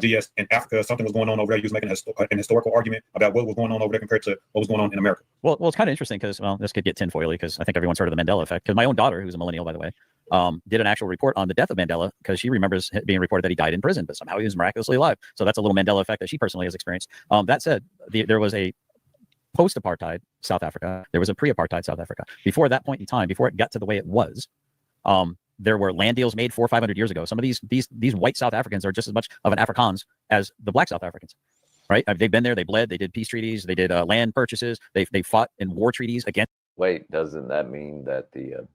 GS in Africa? Something was going on over there. You was making an historical argument about what was going on over there compared to what was going on in America. Well, it's kind of interesting because, this could get tinfoily because I think everyone's heard of the Mandela effect. Because my own daughter, who's a millennial, by the way, did an actual report on the death of Mandela because she remembers it being reported that he died in prison, but somehow he was miraculously alive. So that's a little Mandela effect that she personally has experienced. That said, there was a post-apartheid South Africa. There was a pre-apartheid South Africa. Before that point in time, before it got to the way it was, there were land deals made 400 or 500 years ago. Some of these white South Africans are just as much of an Afrikaans as the black South Africans. Right? They've been there. They bled. They did peace treaties. They did land purchases. They fought in war treaties against. Wait, doesn't that mean that the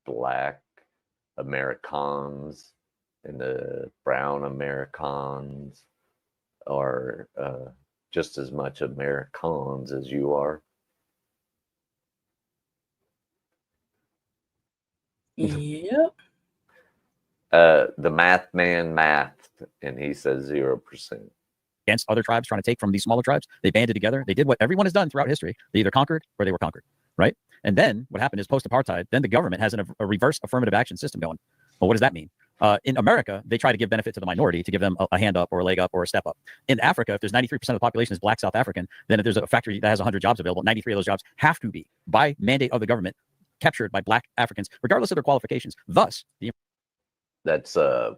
black Americans and the brown Americans are just as much Americans as you are? Yep. The math man mathed, and he says 0%. Against other tribes trying to take from these smaller tribes. They banded together. They did what everyone has done throughout history. They either conquered or they were conquered, right? And then what happened is post-apartheid, then the government has a reverse affirmative action system going. Well, what does that mean? In America, they try to give benefit to the minority, to give them a hand up or a leg up or a step up. In Africa, if there's 93% of the population is black South African, then if there's a factory that has 100 jobs available, 93 of those jobs have to be, by mandate of the government, captured by black Africans, regardless of their qualifications. Thus, that's a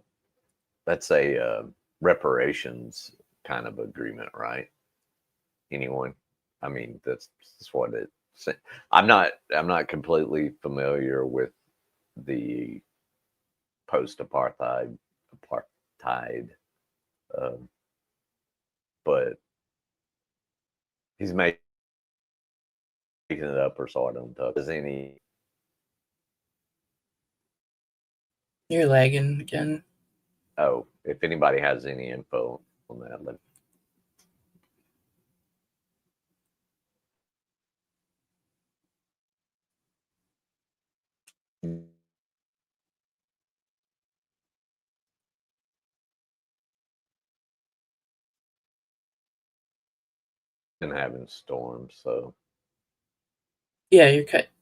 reparations kind of agreement, right? Anyone? I mean, that's what it's. I'm not completely familiar with the post-apartheid, but he's making it up, or so I don't know. Does any? You're lagging again. Oh, if anybody has any info on that, let been having storms, so Yeah,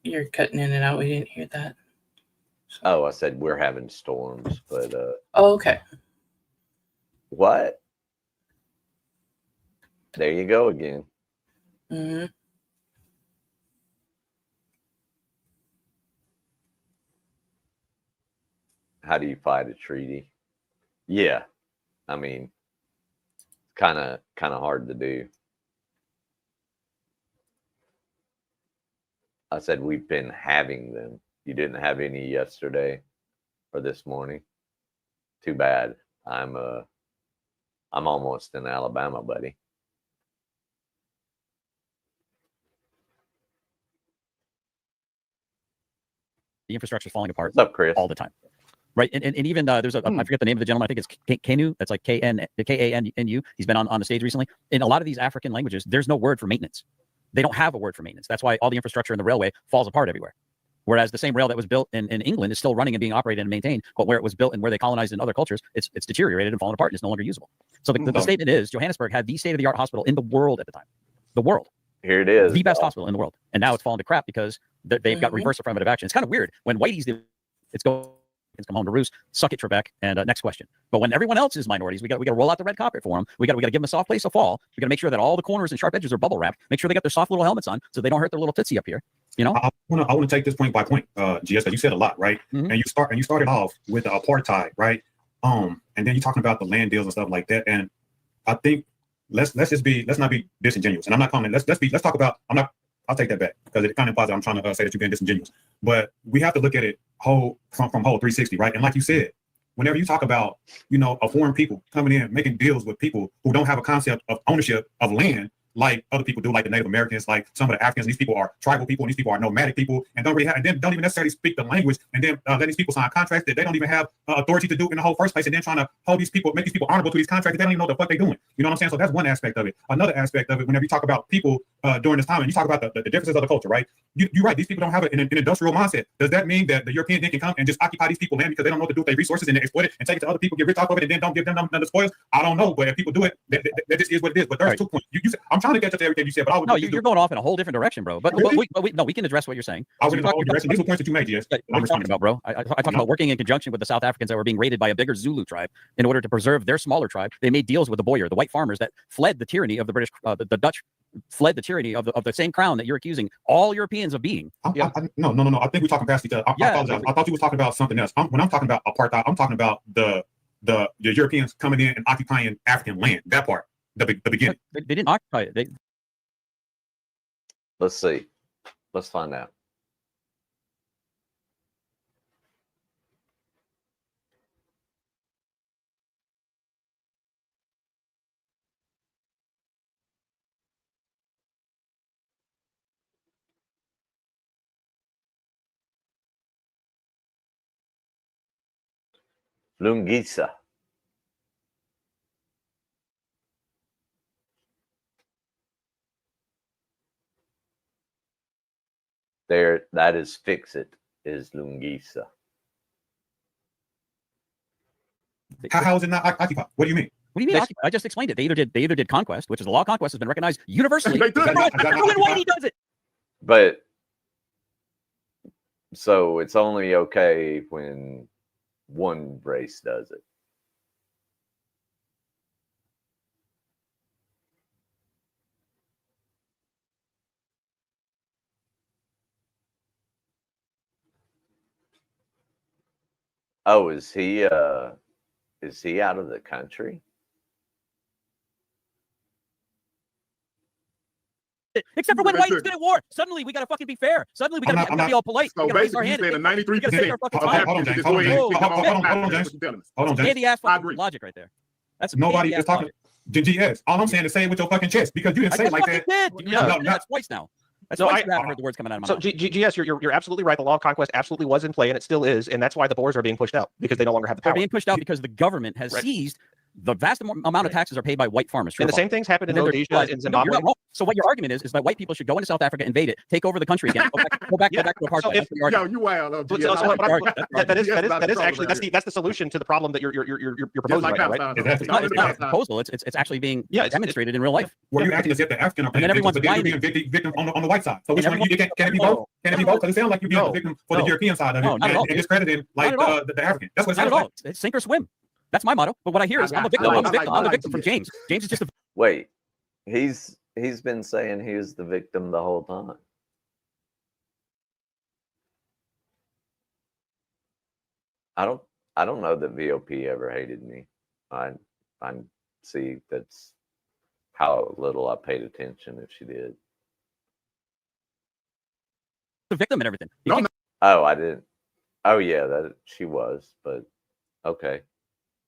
you're cutting in and out. We didn't hear that. oh, I said we're having storms, but Oh, okay. what? There you go again. Mm-hmm. How do you fight a treaty? Yeah, I mean, kind of hard to do. I said we've been having them. You didn't have any yesterday or this morning. Too bad. I'm almost in Alabama, buddy. The infrastructure is falling apart What's up, Chris? all the time. Right. And even there's I forget the name of the gentleman. I think it's Kanu. That's like K-A-N-U. He's been on the stage recently. In a lot of these African languages, there's no word for maintenance. They don't have a word for maintenance. That's why all the infrastructure in the railway falls apart everywhere. Whereas the same rail that was built in England is still running and being operated and maintained, but where it was built and where they colonized in other cultures, it's deteriorated and fallen apart and it's no longer usable. So the statement is Johannesburg had the state-of-the-art hospital in the world at the time. The world. Here it is. The best hospital in the world. And now it's fallen to crap because they've got reverse affirmative action. It's kind of weird when Whitey's it's going to come home to roost. Suck it, Trebek. And next question. But when everyone else is minorities, we got to roll out the red carpet for them. We got to give them a soft place to fall. We got to make sure that all the corners and sharp edges are bubble wrapped. Make sure they got their soft little helmets on so they don't hurt their little tootsie up here. You know, I want to take this point by point, GS, because you said a lot, right? And you started off with the apartheid, right? And then you're talking about the land deals and stuff like that. And I think let's not be disingenuous. And I'm not calling it. Let's talk about. I'll take that back because it kind of implies that I'm trying to say that you're being disingenuous. But we have to look at it from whole 360, right? And like you said, whenever you talk about a foreign people coming in making deals with people who don't have a concept of ownership of land, like other people do, like the Native Americans, like some of the Africans. These people are tribal people, and these people are nomadic people, and don't even necessarily speak the language. And then let these people sign contracts that they don't even have authority to do in the whole first place. And then trying to hold these people, make these people honorable to these contracts. They don't even know what the fuck they're doing. You know what I'm saying? So that's one aspect of it. Another aspect of it, whenever you talk about people during this time, and you talk about the differences of the culture, right? You're right. These people don't have an industrial mindset. Does that mean that the European then can come and just occupy these people land because they don't know what to do with their resources and they exploit it and take it to other people, get rich off of it, and then don't give them none of the spoils? I don't know, but if people do it, that just is what it is. But there's 2 points. I'm trying to catch up to everything you said, but I would. No, you're going off in a whole different direction, bro. But really? we can address what you're saying. I was in a whole direction. These are points that you made, yes. What are you talking about, bro? I talked about working in conjunction with the South Africans that were being raided by a bigger Zulu tribe in order to preserve their smaller tribe. They made deals with the Boer, the white farmers that fled the tyranny of the British, the Dutch fled the tyranny of the same crown that you're accusing all Europeans of being. No. I think we're talking past each other. I apologize. I thought you were talking about something else. When I'm talking about apartheid, I'm talking about the Europeans coming in and occupying African land. That part, the beginning. They didn't occupy it. Let's see. Let's find out. Lungisa. There, that is fix it, is Lungisa. How is it not occupied? What do you mean? What do you mean? I just explained it. They either did conquest, which is the law of conquest has been recognized universally. They did. Everyone Whitey does it. But so it's only okay when one race does it. Oh, is he out of the country? Except for when Whitey's good at war. Suddenly we gotta fucking be fair. Suddenly we gotta be all polite. So basically, you're saying the 93%. Hold on, James. Candy ass fucking logic right there. That's nobody is talking. GS. All I'm saying is say it with your fucking chest because you didn't say it like that. That's twice now. That's why I haven't heard the words coming out of my mouth. So GS, you're absolutely right. The law of conquest absolutely was in play, and it still is, and that's why the Boers are being pushed out because they no longer have the power. They're being pushed out because the government has seized The vast amount of taxes are paid by white farmers. And the same things happened in Rhodesia and Zimbabwe. You're wrong. So what your argument is that white people should go into South Africa, invade it, take over the country again, go back to apartheid. So if, Yo, you wild. That is actually that's the solution to the problem that you're proposing like right now, right? It's not a proposal. It's actually being demonstrated in real life. Where you acting as if the African are And then everyone's but then you're being victim on the white side. So which one can it be both? Can it be both? Because it sounds like you're being the victim for the European side of it and discrediting like the African. That's what it sounds like. It's sink or swim. That's my motto. But what I hear is I'm the victim. I'm the victim from James. James is just a Wait, he's been saying he was the victim the whole time. I don't know that VOP ever hated me. I see that's how little I paid attention if she did. the victim and everything. Oh, I didn't. Oh yeah, that she was, but okay.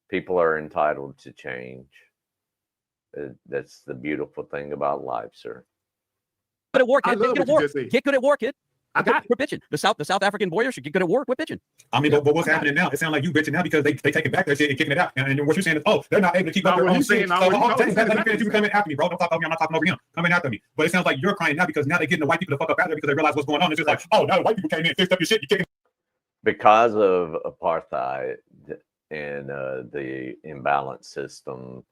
People are entitled to change. That's the beautiful thing about life, sir. Good at war, I kid. love Get good at what you war. just said. Get good at war, kid. I got Quit bitching. The South African warriors should get good at war. Quit bitching. I mean, but what's happening now? It sounds like you bitching now because they taking back their shit and kicking it out. And what you're saying is, oh, they're not able to keep up No, their what own he's shit. saying, So, no, what James, he's let me finish. You coming after me, bro. Don't talk over me. I'm not talking over him. Coming after me. But it sounds like you're crying now because now they're getting the white people to fuck up out there because they realize what's going on. It's just like, oh, now the white people came in, fixed up your shit. You kicking. Because of apartheid and the imbalanced system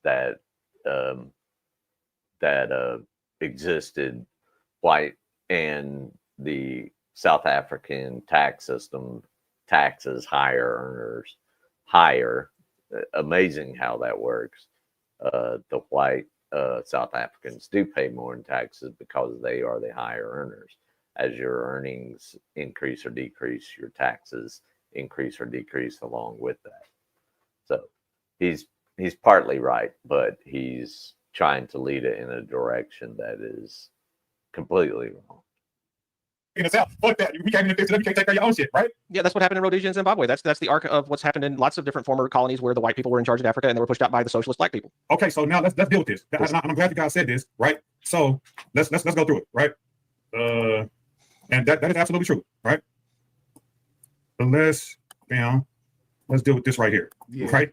that existed, white and the South African tax system taxes higher earners higher. Amazing how that works. The white South Africans do pay more in taxes because they are the higher earners. As your earnings increase or decrease, your taxes increase or decrease along with that. So he's partly right, but he's trying to lead it in a direction that is completely wrong. Us out. Fuck that. We came in and fixed it up. You can't take care of your own shit, right? Yeah, that's what happened in Rhodesia and Zimbabwe. That's the arc of what's happened in lots of different former colonies where the white people were in charge of Africa and they were pushed out by the socialist black people. Okay, so now let's deal with this. I'm glad you guys said this, right? So let's go through it, right? And that is absolutely true, right? But let's deal with this right here, right?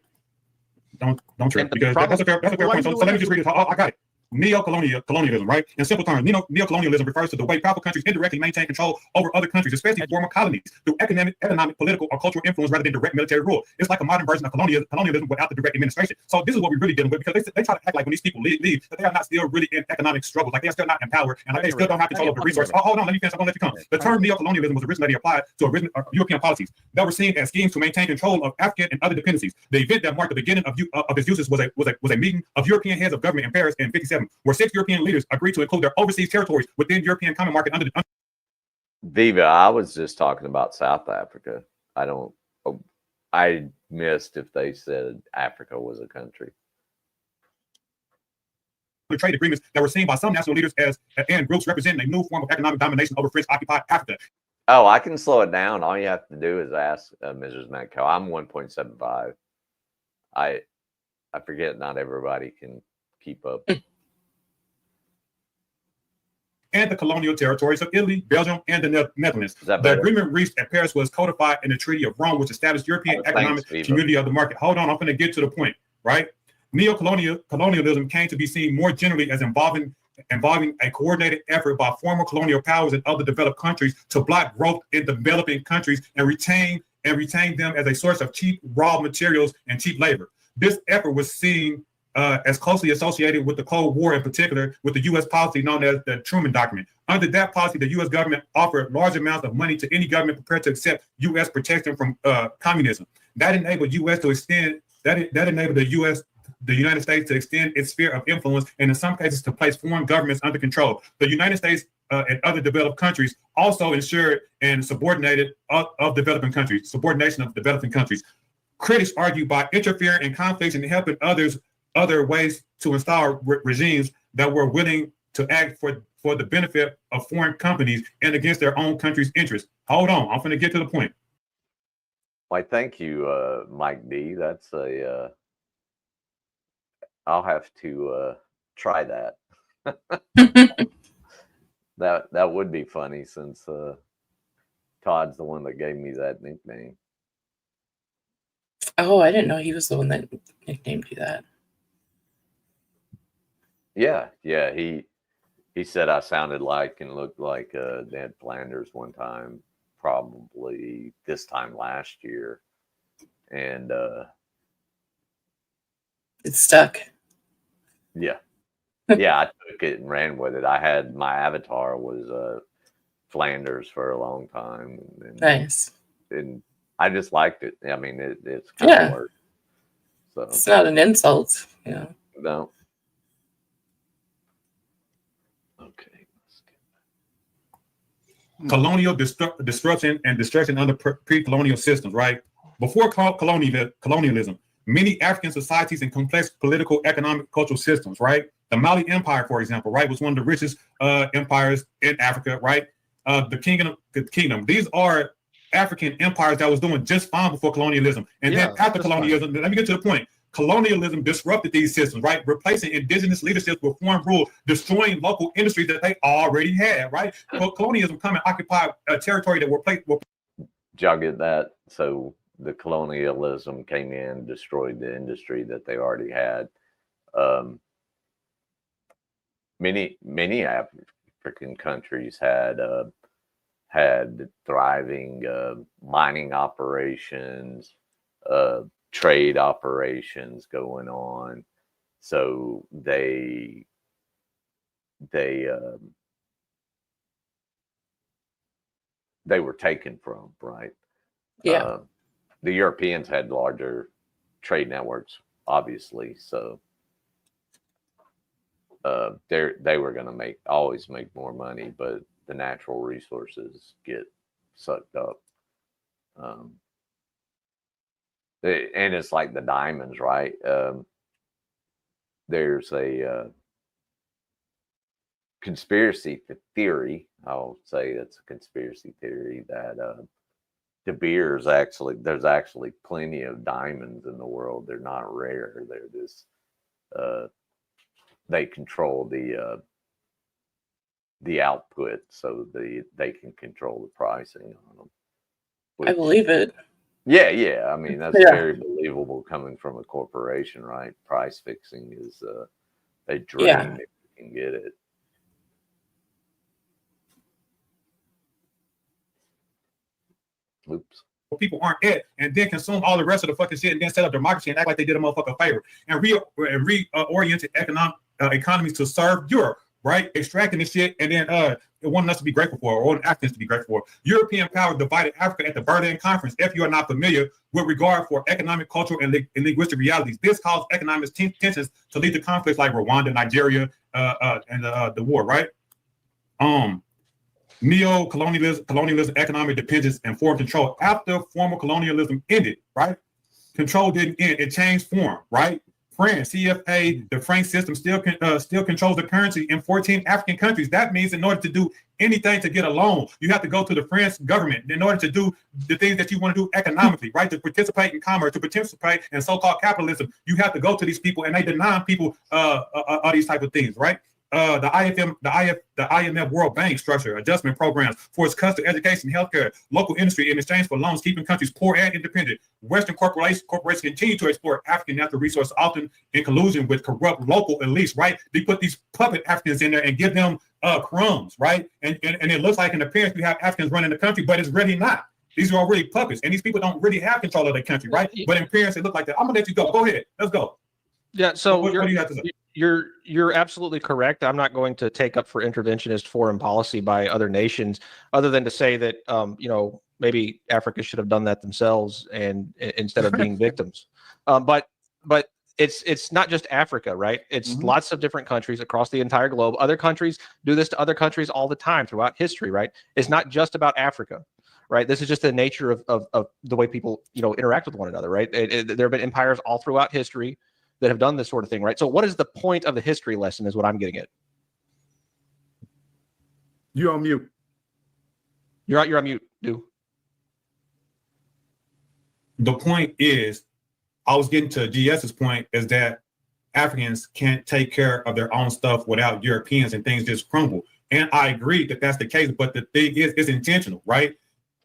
Don't trip because that's a fair point. So let me just read it. I got it. Neo-colonialism, right? In simple terms, neo-colonialism refers to the way powerful countries indirectly maintain control over other countries, especially former colonies, through economic, political, or cultural influence rather than direct military rule. It's like a modern version of colonialism without the direct administration. So this is what we're really dealing with because they try to act like when these people leave that they are not still really in economic struggles, like they are still not empowered and like they still don't have control over the resources. Hold on, let me finish. I'm going to let you come. The term neo-colonialism was originally applied to European policies that were seen as schemes to maintain control of African and other dependencies. The event that marked the beginning of its uses was a meeting of European heads of government in Paris in '57, where 6 European leaders agreed to include their overseas territories within European common market under Viva, I was just talking about South Africa. I missed if they said Africa was a country. the trade agreements that were seen by some national leaders as and groups representing a new form of economic domination over French-occupied Africa. Oh, I can slow it down. All you have to do is ask Mrs. Metco. I'm 1.75. I forget not everybody can keep up. And the colonial territories of Italy, Belgium, and the Netherlands. The agreement reached at Paris was codified in the Treaty of Rome, which established European economic community of the market. Hold on, I'm going to get to the point, right? Neo-colonialism came to be seen more generally as involving a coordinated effort by former colonial powers and other developed countries to block growth in developing countries and retain them as a source of cheap raw materials and cheap labor. This effort was seen as closely associated with the Cold War, in particular with the U.S. policy known as the Truman Document. Under that policy, the U.S. government offered large amounts of money to any government prepared to accept U.S. protection from communism. That enabled U.S. to extend. That enabled the United States to extend its sphere of influence, and in some cases to place foreign governments under control. The United States and other developed countries also ensured and subordination of developing countries. Critics argue by interfering in conflicts and helping other ways to install regimes that were willing to act for the benefit of foreign companies and against their own country's interests. Hold on, I'm going to get to the point. Why, thank you, Mike D. That's I'll have to try that. That would be funny since Todd's the one that gave me that nickname. Oh, I didn't know he was the one that nicknamed you that. Yeah. He said I sounded like and looked like Ned Flanders one time, probably this time last year. And It stuck. yeah. Yeah, I took it and ran with it. I had my avatar was Flanders for a long time. And, Nice. And I just liked it. I mean, it's kind of work. So it's not an insult, you know. No. Okay. Colonial destruction and destruction under pre-colonial systems, right? Before colonialism, many African societies and complex political, economic, cultural systems, right? The Mali Empire, for example, right, was one of the richest empires in Africa, right? The kingdom. These are African empires that was doing just fine before colonialism. And then after colonialism, let me get to the point. Colonialism disrupted these systems, right? Replacing indigenous leadership with foreign rule, destroying local industries that they already had, right? Colonialism come and occupy a territory that were placed. Did y'all get that? So the colonialism came in, destroyed the industry that they already had. Many African countries had thriving mining operations, trade operations going on, so they were taken from, right? Yeah. The Europeans had larger trade networks, obviously, so they were going to always make more money, but the natural resources get sucked up. And it's like the diamonds, right? There's a conspiracy theory. I'll say it's a conspiracy theory that there's actually plenty of diamonds in the world. They're not rare. They're just they control the output, so they can control the pricing on them. I believe it. Yeah. I mean, that's very believable coming from a corporation, right? Price fixing is a dream if you can get it. Oops. People aren't at, and then consume all the rest of the fucking shit, and then set up democracy and act like they did a motherfucker favor, and reoriented economies to serve Europe, right? Extracting this shit, and then wanting us to be grateful for, or wanting Africans to be grateful for. European power divided Africa at the Berlin Conference. If you are not familiar with regard for economic, cultural, and linguistic realities, this caused economic tensions to lead to conflicts like Rwanda, Nigeria, and the war, right? Neo-colonialism, economic dependence, and foreign control. After formal colonialism ended, right? Control didn't end; it changed form, right? France, CFA, the franc system still controls the currency in 14 African countries. That means in order to do anything to get a loan, you have to go to the French government in order to do the things that you want to do economically, right? To participate in commerce, to participate in so-called capitalism, you have to go to these people, and they deny people all these type of things, right? The IMF World Bank structure adjustment programs for its cuts to education, healthcare, local industry in exchange for loans, keeping countries poor and independent. Western corporations continue to exploit African natural resources, often in collusion with corrupt local elites, right? They put these puppet Africans in there and give them crumbs, right? And it looks like in appearance we have Africans running the country, but it's really not. These are already puppets, and these people don't really have control of their country, right? But in appearance, it looks like that. I'm gonna let you go. Go ahead. Let's go. Yeah. So what do you have to say? You're absolutely correct. I'm not going to take up for interventionist foreign policy by other nations, other than to say that maybe Africa should have done that themselves and instead of being victims. But it's not just Africa, right? It's lots of different countries across the entire globe. Other countries do this to other countries all the time throughout history, right? It's not just about Africa, right? This is just the nature of the way people interact with one another, right? There have been empires all throughout history that have done this sort of thing, right? So what is the point of the history lesson is what I'm getting at. You're on mute. You're on mute, dude. The point is, I was getting to GS's point, is that Africans can't take care of their own stuff without Europeans, and things just crumble. And I agree that that's the case, but the thing is, it's intentional, right?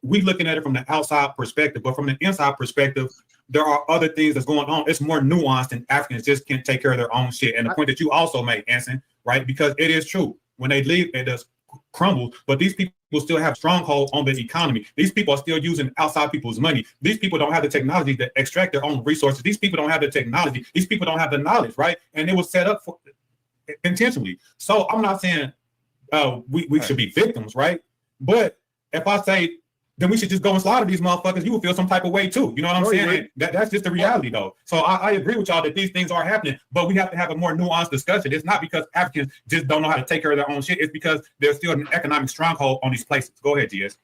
We looking at it from the outside perspective, but from the inside perspective, there are other things that's going on. It's more nuanced than Africans just can't take care of their own shit. And the point that you also made, Anson, right? Because it is true. When they leave, it does crumble, but these people still have stronghold on the economy. These people are still using outside people's money. These people don't have the technology to extract their own resources. These people don't have the technology. These people don't have the knowledge, right? And it was set up for intentionally. So I'm not saying we should be victims, right? But if I say, then we should just go and slaughter these motherfuckers, you will feel some type of way too. You know what I'm saying? That's just the reality though. So I agree with y'all that these things are happening, but we have to have a more nuanced discussion. It's not because Africans just don't know how to take care of their own shit. It's because there's still an economic stronghold on these places. Go ahead, GS.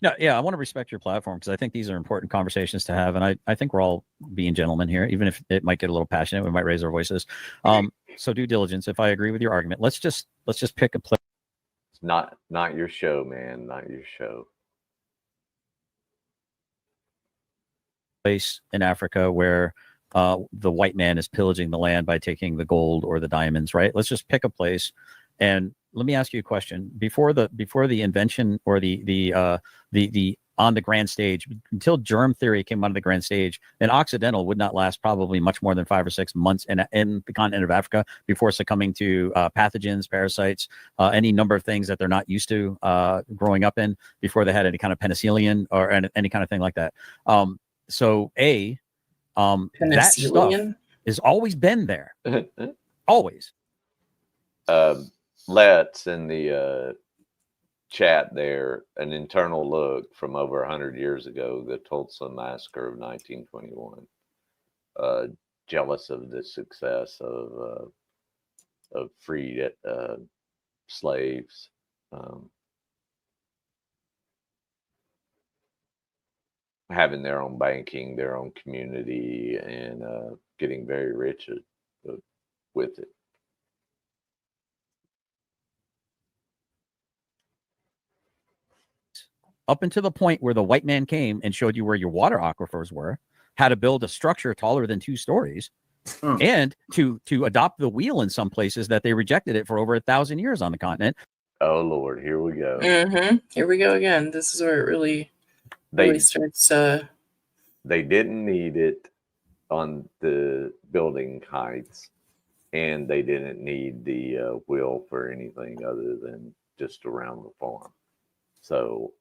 No, yeah, I want to respect your platform because I think these are important conversations to have, and I think we're all being gentlemen here, even if it might get a little passionate. We might raise our voices. So due diligence. If I agree with your argument, let's just pick a place. It's not your show, man. Not your show. Place in Africa where the white man is pillaging the land by taking the gold or the diamonds, right? Let's just pick a place. And let me ask you a question. Before the invention or the on the grand stage, until germ theory came onto the grand stage, an Occidental would not last probably much more than 5 or 6 months in the continent of Africa before succumbing to pathogens, parasites, any number of things that they're not used to growing up in before they had any kind of penicillin or any kind of thing like that. So that stuff has always been there. Always. Let's in the chat there an internal look from over 100 years ago, the Tulsa Massacre of 1921. Jealous of the success of freed slaves. Having their own banking, their own community, and getting very rich with it. Up until the point where the white man came and showed you where your water aquifers were, how to build a structure taller than 2 stories, and to adopt the wheel in some places that they rejected it for over 1,000 years on the continent. Oh Lord, here we go. Here we go again. This is where it really starts. They didn't need it on the building heights, and they didn't need the wheel for anything other than just around the farm. So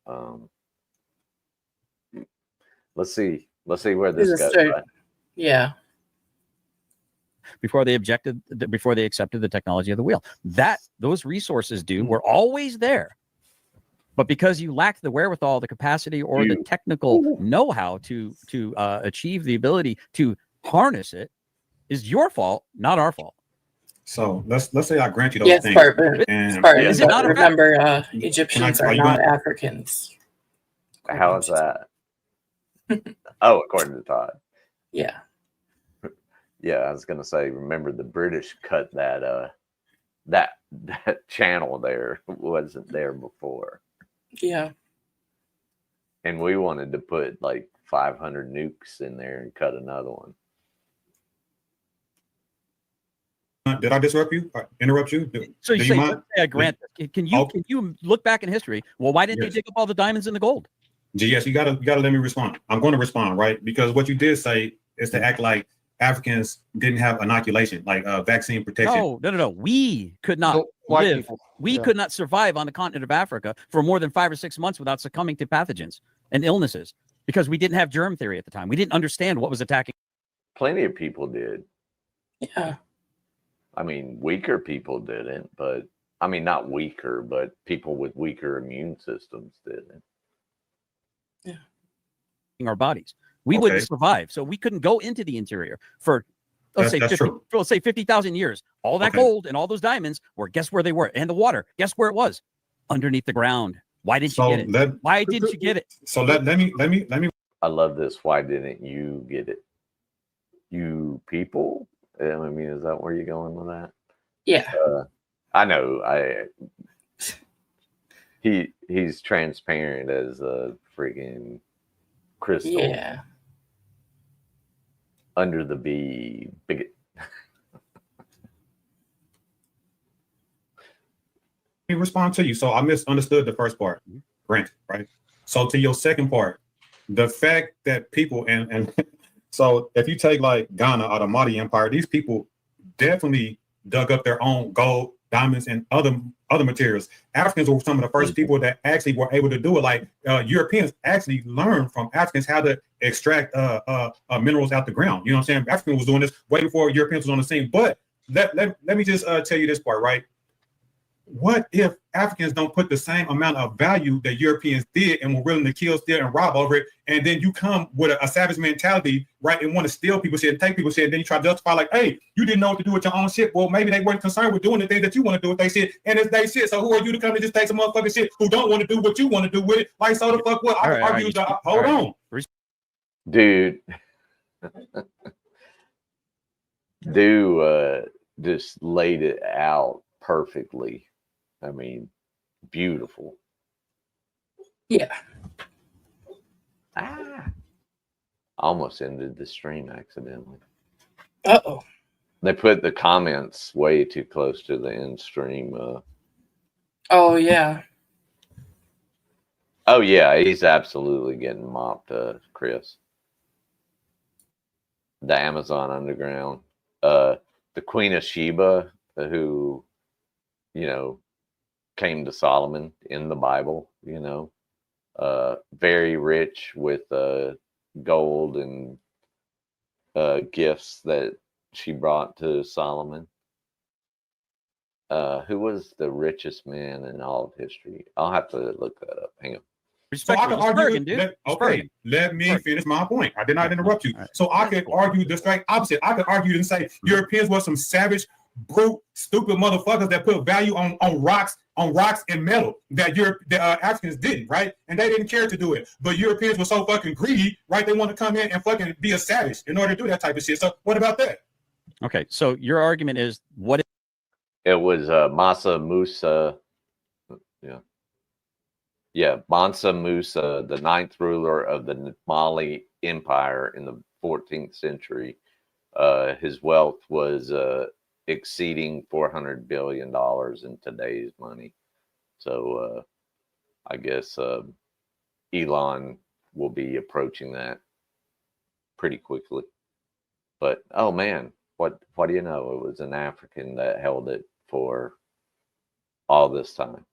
let's see where this goes. Right? Yeah. Before they accepted the technology of the wheel, those resources were always there. But because you lack the wherewithal, the capacity, or the technical know-how to achieve the ability to harness it, is your fault, not our fault. So let's say I grant you those things. Is it not? Remember, Egyptians are not Africans. How is that? Oh, according to Todd. Yeah. Yeah, I was gonna say. Remember, the British cut that channel there wasn't there before. Yeah. And we wanted to put like 500 nukes in there and cut another one. Did I disrupt you? Interrupt you? So you say, I grant this. Can you look back in history? Well, why didn't they dig up all the diamonds and the gold? Yes, you gotta let me respond. I'm going to respond, right? Because what you did say is to act like Africans didn't have inoculation, like vaccine protection. No. We could not live. We could not survive on the continent of Africa for more than 5 or 6 months without succumbing to pathogens and illnesses because we didn't have germ theory at the time. We didn't understand what was attacking. Plenty of people did. Yeah. I mean, weaker people didn't, but I mean, not weaker, but people with weaker immune systems didn't. Yeah. Our bodies. We wouldn't survive. So we couldn't go into the interior for, let's say 50,000 years. All that gold and all those diamonds were, guess where they were? And the water, guess where it was? Underneath the ground. Why didn't you get it? Why didn't you get it? So let me. I love this. Why didn't you get it? You people? I mean, is that where you're going with that? Yeah. I know. He's transparent as a freaking crystal. Yeah. Under the bee, bigot. Let me respond to you. So I misunderstood the first part. Granted, right? So to your second part, the fact that people and So if you take like Ghana or the Mahdi Empire, these people definitely dug up their own gold, diamonds, and other materials. Africans were some of the first people that actually were able to do it. Like Europeans actually learned from Africans how to extract minerals out the ground. You know what I'm saying? Africans was doing this way before Europeans was on the scene. But let me just tell you this part, right? What if Africans don't put the same amount of value that Europeans did and were willing to kill, steal, and rob over it, and then you come with a savage mentality, right, and want to steal people's shit and take people's shit, and then you try to justify like, hey, you didn't know what to do with your own shit. Well, maybe they weren't concerned with doing the things that you want to do with their shit, and it's their shit. So who are you to come and just take some motherfucking shit who don't want to do what you want to do with it? Like, so the fuck what? I can argue hold on. Dude. Just laid it out perfectly. I mean, beautiful. Yeah. Almost ended the stream accidentally. Uh-oh. They put the comments way too close to the end stream. Oh, yeah. Oh, yeah, he's absolutely getting mopped, Chris. The Amazon Underground. The Queen of Sheba, who, you know, came to Solomon in the Bible, you know, very rich with gold and gifts that she brought to Solomon. Who was the richest man in all of history? I'll have to look that up. Hang on. So I can argue. Let me finish my point. I did not interrupt you. Right. So I could argue the straight opposite. I could argue and say Europeans were some savage, brute, stupid motherfuckers that put value on rocks and metal that Africans didn't, right? And they didn't care to do it. But Europeans were so fucking greedy, right? They want to come in and fucking be a savage in order to do that type of shit. So what about that? Okay, so your argument is what? It was Mansa Musa. Yeah, Mansa Musa, the 9th ruler of the Mali Empire in the 14th century. His wealth was exceeding $400 billion in today's money. So I guess Elon will be approaching that pretty quickly. But oh man, what do you know? It was an African that held it for all this time.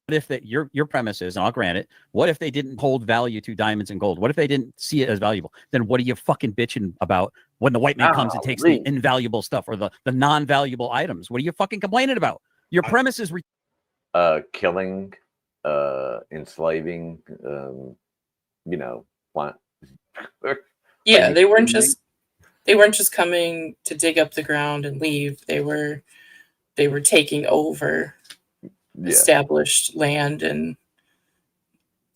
What if that your premise is, and I'll grant it, what if they didn't hold value to diamonds and gold? What if they didn't see it as valuable? Then what are you fucking bitching about when the white man comes and takes the invaluable stuff or the non-valuable items? What are you fucking complaining about? Your premise is killing, enslaving, you know, what? Yeah, they weren't just coming to dig up the ground and leave. They were taking over established land and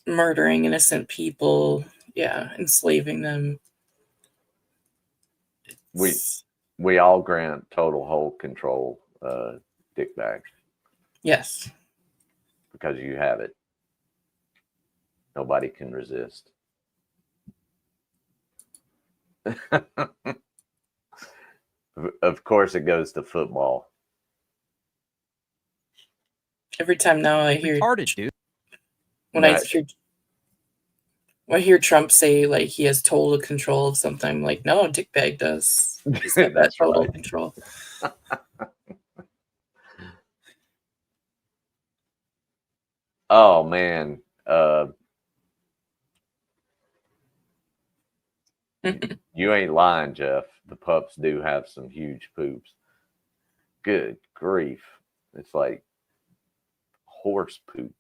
murdering innocent people, enslaving them. We all grant total whole control, dickbag. Yes. Because you have it. Nobody can resist. Of course it goes to football. Every time now I hear retarded, dude. When I hear Trump say like he has total control of something, I'm like, no, dickbag does. He's got that total control. Oh man. You ain't lying, Jeff. The pups do have some huge poops. Good grief. It's like horse poop.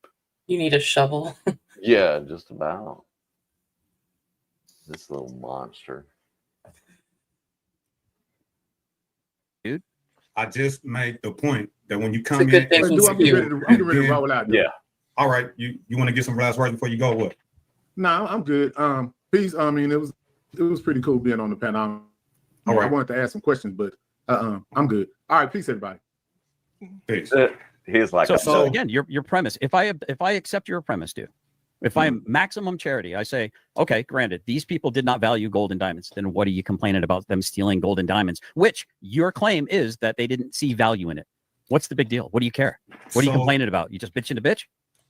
You need a shovel. Yeah, just about. This little monster. Dude, I just made the point that when you come in, I'm ready to roll out. Dude. Yeah. All right. You want to get some last words before you go? What? No, I'm good. Peace. I mean, it was pretty cool being on the panel. All right. I wanted to ask some questions, but I'm good. All right, peace, everybody. Peace. He's like so again, your premise. If I accept your premise, dude, if I'm maximum charity, I say, okay, granted, these people did not value gold and diamonds. Then what are you complaining about them stealing gold and diamonds? Which your claim is that they didn't see value in it. What's the big deal? What do you care? What are you complaining about? You just bitching to bitch?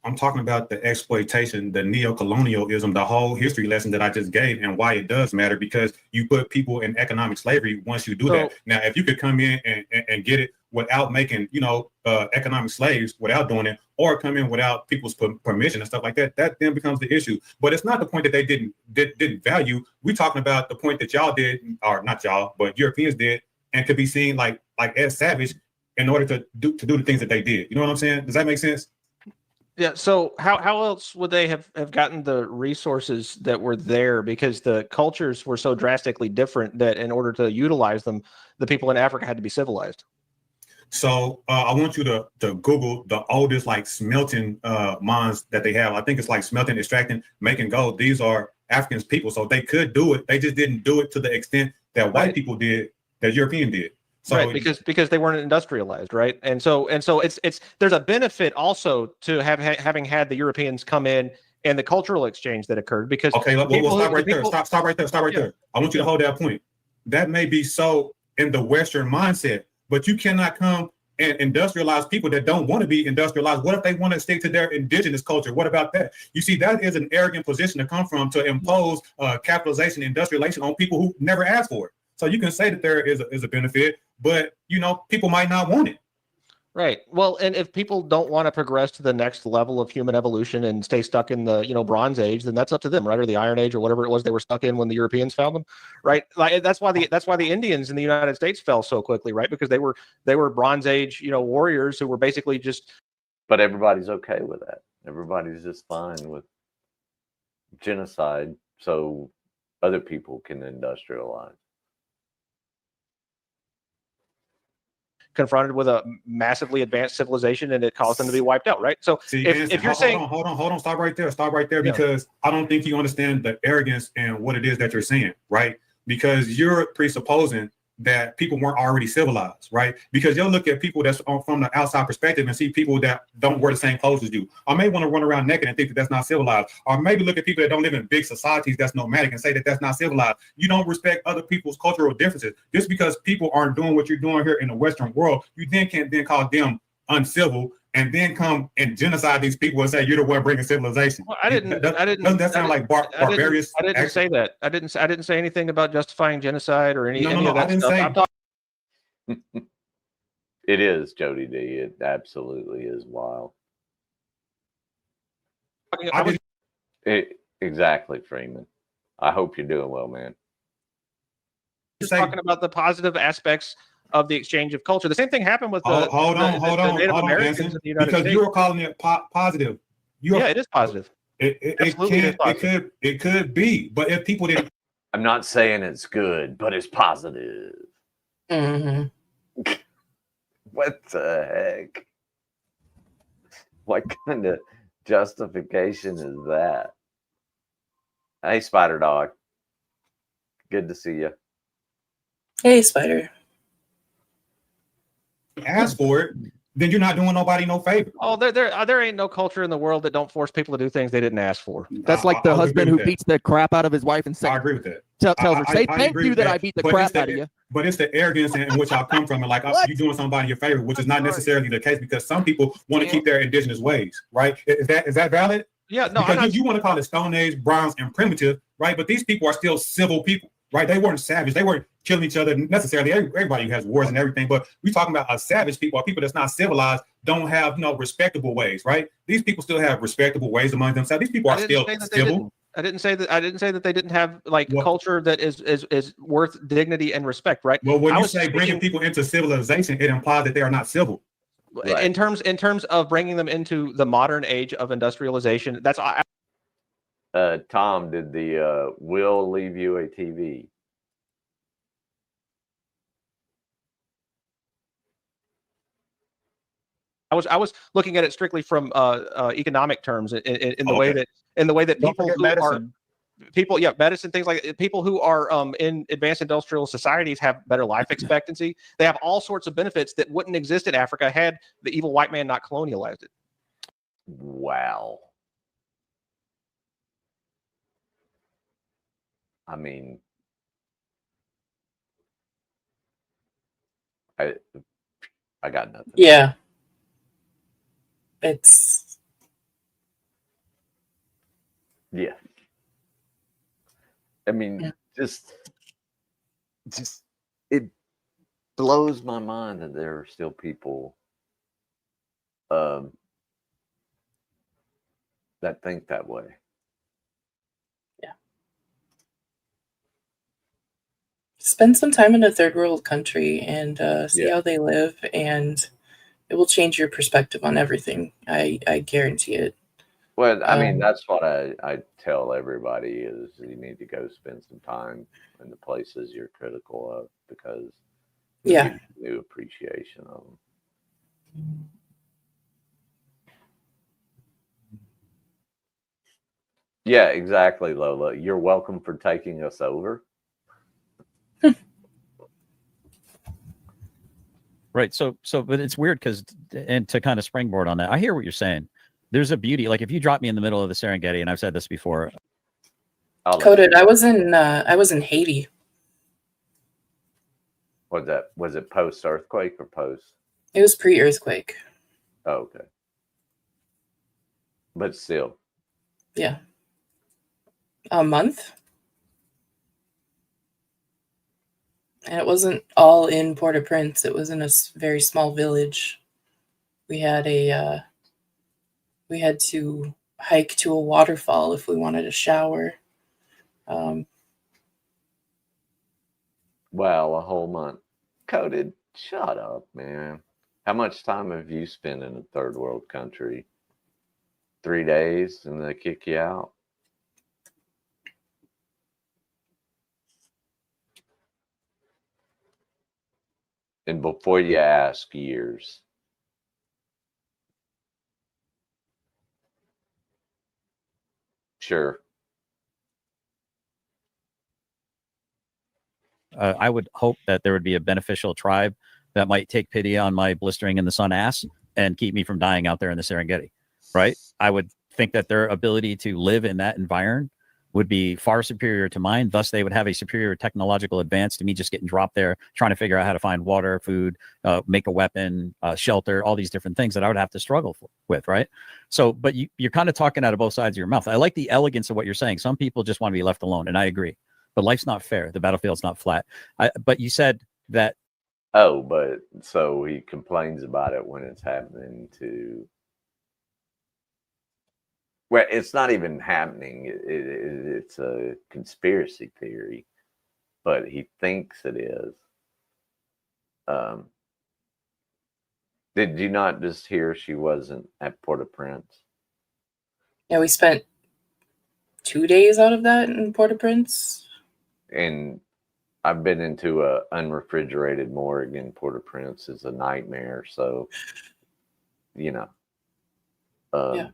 I'm talking about the exploitation, the neo-colonialism, the whole history lesson that I just gave, and why it does matter, because you put people in economic slavery once you do that. Now, if you could come in and get it without making, economic slaves, without doing it, or come in without people's permission and stuff like that, that then becomes the issue. But it's not the point that they didn't value. We're talking about the point that y'all did, or not y'all, but Europeans did, and could be seen like as savage in order to do the things that they did. You know what I'm saying? Does that make sense? Yeah. So how else would they have gotten the resources that were there? Because the cultures were so drastically different that in order to utilize them, the people in Africa had to be civilized. So I want you to Google the oldest like smelting mines that they have. I think it's like smelting, extracting, making gold. These are African people, so they could do it. They just didn't do it to the extent that white people did, that European did. So, right, because they weren't industrialized, right? And so it's there's a benefit also to having had the Europeans come in and the cultural exchange that occurred. Because okay, we'll stop right there. Stop right there. Stop right there. I want you to hold that point. That may be so in the Western mindset, but you cannot come and industrialize people that don't want to be industrialized. What if they want to stick to their indigenous culture? What about that? You see, that is an arrogant position to come from, to impose capitalization, industrialization on people who never asked for it. So you can say that there is a benefit, but people might not want it. Right. Well, and if people don't want to progress to the next level of human evolution and stay stuck in the Bronze Age, then that's up to them, right? Or the Iron Age, or whatever it was they were stuck in when the Europeans found them, right? Like that's why the Indians in the United States fell so quickly, right? Because they were Bronze Age, warriors who were basically just. But everybody's okay with that. Everybody's just fine with genocide, so other people can industrialize. Confronted with a massively advanced civilization, and it caused them to be wiped out, right? So see, if you're saying, hold on, stop right there, because I don't think you understand the arrogance and what it is that you're saying, right? Because you're presupposing that people weren't already civilized, right? Because you'll look at people that's from the outside perspective and see people that don't wear the same clothes as you. I may want to run around naked and think that that's not civilized, or maybe look at people that don't live in big societies that's nomadic and say that that's not civilized. You don't respect other people's cultural differences. Just because people aren't doing what you're doing here in the Western world, you then can't then call them uncivil and then come and genocide these people and say you're the one bringing civilization. Well, doesn't that sound like barbarious? I didn't say that. I didn't say anything about justifying genocide or any of that stuff. I'm talking. It is, Jody D. It absolutely is wild. Exactly, Freeman. I hope you're doing well, man. Just talking about the positive aspects of the exchange of culture. The same thing happened with the Native Americans in the United States. Because you were calling it positive. It is positive. It could be, but if people didn't. I'm not saying it's good, but it's positive. Mm-hmm. What the heck? What kind of justification is that? Hey, Spider Dog. Good to see you. Hey, Spider. Ask for it, then you're not doing nobody no favor. Oh, there ain't no culture in the world that don't force people to do things they didn't ask for. That's like the husband who beats the crap out of his wife and says, I agree with that. Tells her, say thank you that I beat the crap out of you. But it's the arrogance in which I come from, and like you're doing somebody a favor, which is not necessarily the case, because some people want to keep their indigenous ways, right? Is that valid? Yeah, no. Because you want to call it Stone Age, Bronze, and primitive, right? But these people are still civil people, right? They weren't savage. They weren't killing each other necessarily. Everybody has wars and everything, but we're talking about a savage people, or people that's not civilized, don't have respectable ways, right? These people still have respectable ways among themselves. These people are still civil. I didn't say that they didn't have culture that is worth dignity and respect, right? Well, when you say bringing people into civilization, it implies that they are not civil. Right. In terms of bringing them into the modern age of industrialization, that's Tom, did the will leave you a TV? I was looking at it strictly from economic terms in the way that people who are medicine, things like people who are in advanced industrial societies have better life expectancy. They have all sorts of benefits that wouldn't exist in Africa had the evil white man not colonialized it. Wow. I mean, I got nothing. Yeah. It's Yeah. I mean, Yeah. just it blows my mind that there are still people that think that way. Spend some time in a third world country and see Yeah. how they live, and it will change your perspective on everything. I guarantee it. Well, I mean, Um, that's what I tell everybody is you need to go spend some time in the places you're critical of because it'll Yeah. give you new appreciation of them. Yeah, exactly, Lola. You're welcome for taking us over. Right. But it's weird because, and to kind of springboard on that, I hear what you're saying. There's a beauty. Like if you drop me in the middle of the Serengeti, and I've said this before. Coded. I was in Haiti. Was it post earthquake or post? It was pre-earthquake. Oh, okay. But still. Yeah. A month. And it wasn't all in Port-au-Prince. It was in a very small village. We had to hike to a waterfall if we wanted a shower. Wow, a whole month. Coded. Shut up, man. How much time have you spent in a third world country? 3 days and they kick you out? And before you ask, years. Sure. I would hope that there would be a beneficial tribe that might take pity on my blistering in the sun ass and keep me from dying out there in the Serengeti. Right? I would think that their ability to live in that environment would be far superior to mine. Thus, they would have a superior technological advance to me just getting dropped there, trying to figure out how to find water, food, make a weapon, shelter, all these different things that I would have to struggle with, right? So, but you're kind of talking out of both sides of your mouth. I like the elegance of what you're saying. Some people just want to be left alone, and I agree. But life's not fair. The battlefield's not flat. But you said that. Oh, but so he complains about it when it's happening to. Well, it's not even happening. It's a conspiracy theory, but he thinks it is. Did you not just hear she wasn't at Port-au-Prince? Yeah, we spent 2 days out of that in Port-au-Prince. And I've been into a unrefrigerated morgue in Port-au-Prince. It's a nightmare. So, you know. Yeah.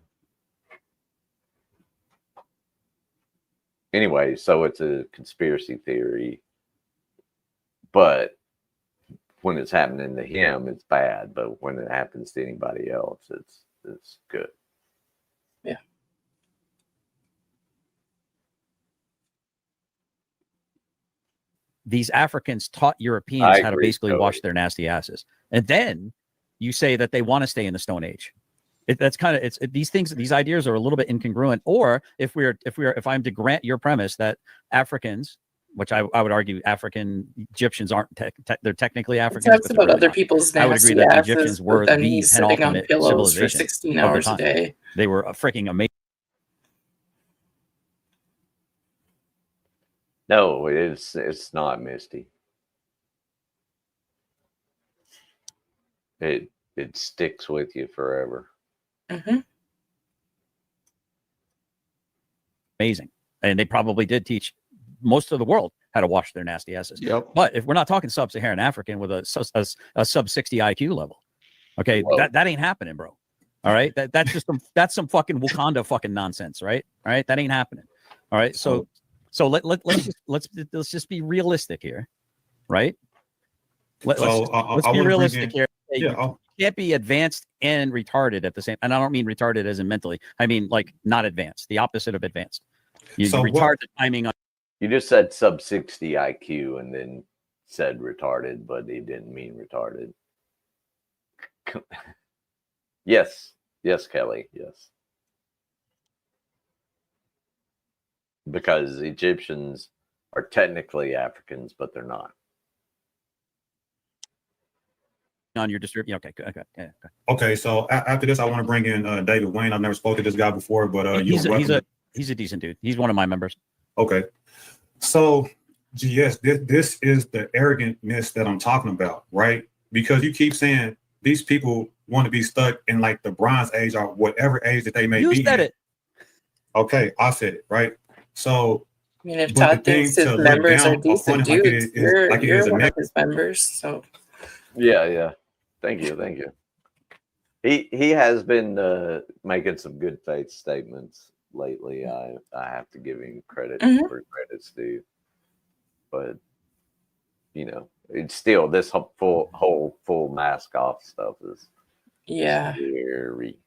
Anyway, so it's a conspiracy theory, but when it's happening to him, it's bad. But when it happens to anybody else, it's good. Yeah. These Africans taught Europeans how to basically wash their nasty asses. And then you say that they want to stay in the Stone Age. That's kind of these things. These ideas are a little bit incongruent. Or if I'm to grant your premise that Africans, which I would argue Egyptians aren't they're technically Africans. It talks but about really other not. people's I would agree nasty that the asses, Egyptians were but then the he's sitting on penultimate pillows for civilization 16 of their hours a time. day. They were a freaking amazing. No, it's not, Misty. It sticks with you forever. Mm-hmm. Amazing. And they probably did teach most of the world how to wash their nasty asses. Yep. But if we're not talking sub-Saharan African with a sub 60 IQ level, okay, that ain't happening, bro. All right, that's some fucking Wakanda fucking nonsense, right? All right, that ain't happening. All right, so let's just be realistic here, right? Let's be realistic here. You can't be advanced and retarded at the same. And I don't mean retarded as in mentally. I mean like not advanced. The opposite of advanced. You retard the timing on. You just said sub 60 IQ and then said retarded, but he didn't mean retarded. Yes, Kelly. Yes. because Egyptians are technically Africans, but they're not. On your distribution. Okay, good. Okay, yeah, okay. Okay, so after this, I want to bring in David Wayne. I've never spoke to this guy before, but He's a decent dude. He's one of my members. Okay, so yes, this is the arrogantness that I'm talking about, right? Because you keep saying these people want to be stuck in like the Bronze Age or whatever age that they may be. You said it. Okay, I said it, right? So, I mean, if but the Todd thing thinks his to look members are down upon decent it like it dudes, is like it is you're a one of negative. his members. So Yeah. Thank you. He has been making some good faith statements lately. I have to give him credit for credit's due, but you know, it's still this whole full mask off stuff is scary.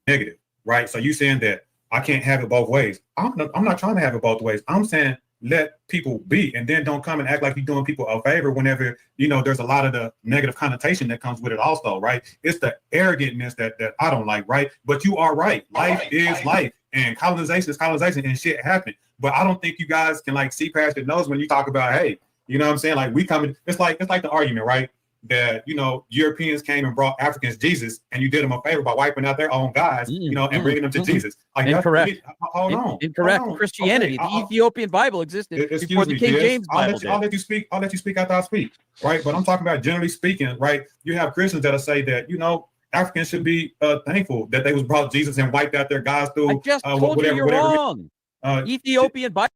Negative, right? So you saying that I can't have it both ways. I'm not trying to have it both ways. I'm saying let people be, and then don't come and act like you're doing people a favor whenever, you know, there's a lot of the negative connotation that comes with it also, right? It's the arrogantness that I don't like, right? But you are right. Life is life, and colonization is colonization, and shit happened. But I don't think you guys can like see past your nose when you talk about, hey, you know what I'm saying? Like we coming, it's like the argument, right? That, you know, Europeans came and brought Africans Jesus, and you did them a favor by wiping out their own guys, you know, and bringing them to Jesus. Like, incorrect. Hold on. Incorrect. Hold on. Christianity, Okay, the Ethiopian Bible existed before the King James Bible did. I'll let you speak after I speak, right? But I'm talking about generally speaking, right? You have Christians that'll say that, you know, Africans should be thankful that they was brought Jesus and wiped out their guys through. I just told you you're wrong. Ethiopian Bible.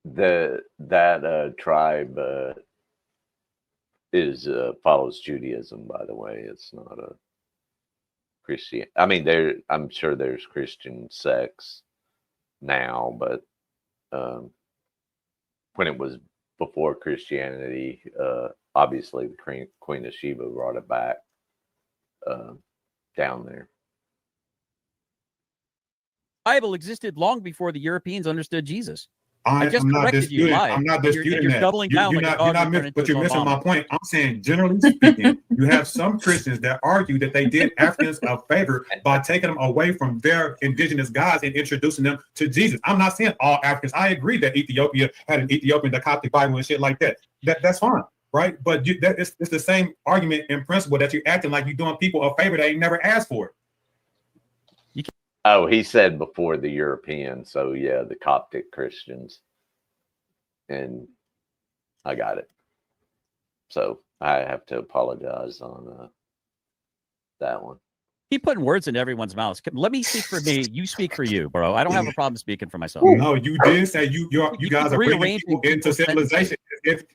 That tribe follows Judaism, by the way. It's not a Christian. I mean, I'm sure there's Christian sects now, but when it was before Christianity, obviously the Queen of Sheba brought it back down there. Bible existed long before the Europeans understood Jesus. I'm not disputing that. Doubling down But you're missing my point. I'm saying, generally speaking, you have some Christians that argue that they did Africans a favor by taking them away from their indigenous gods and introducing them to Jesus. I'm not saying all Africans. I agree that Ethiopia had an Ethiopian, the Coptic Bible and shit like that. That's fine, right? But it's the same argument in principle that you're acting like you're doing people a favor that they never asked for. Oh, he said before the Europeans. So yeah, the Coptic Christians. And I got it. So I have to apologize on that one. Keep putting words in everyone's mouths. Let me speak for me. You speak for you, bro. I don't have a problem speaking for myself. No, you did say you guys are bringing people into civilization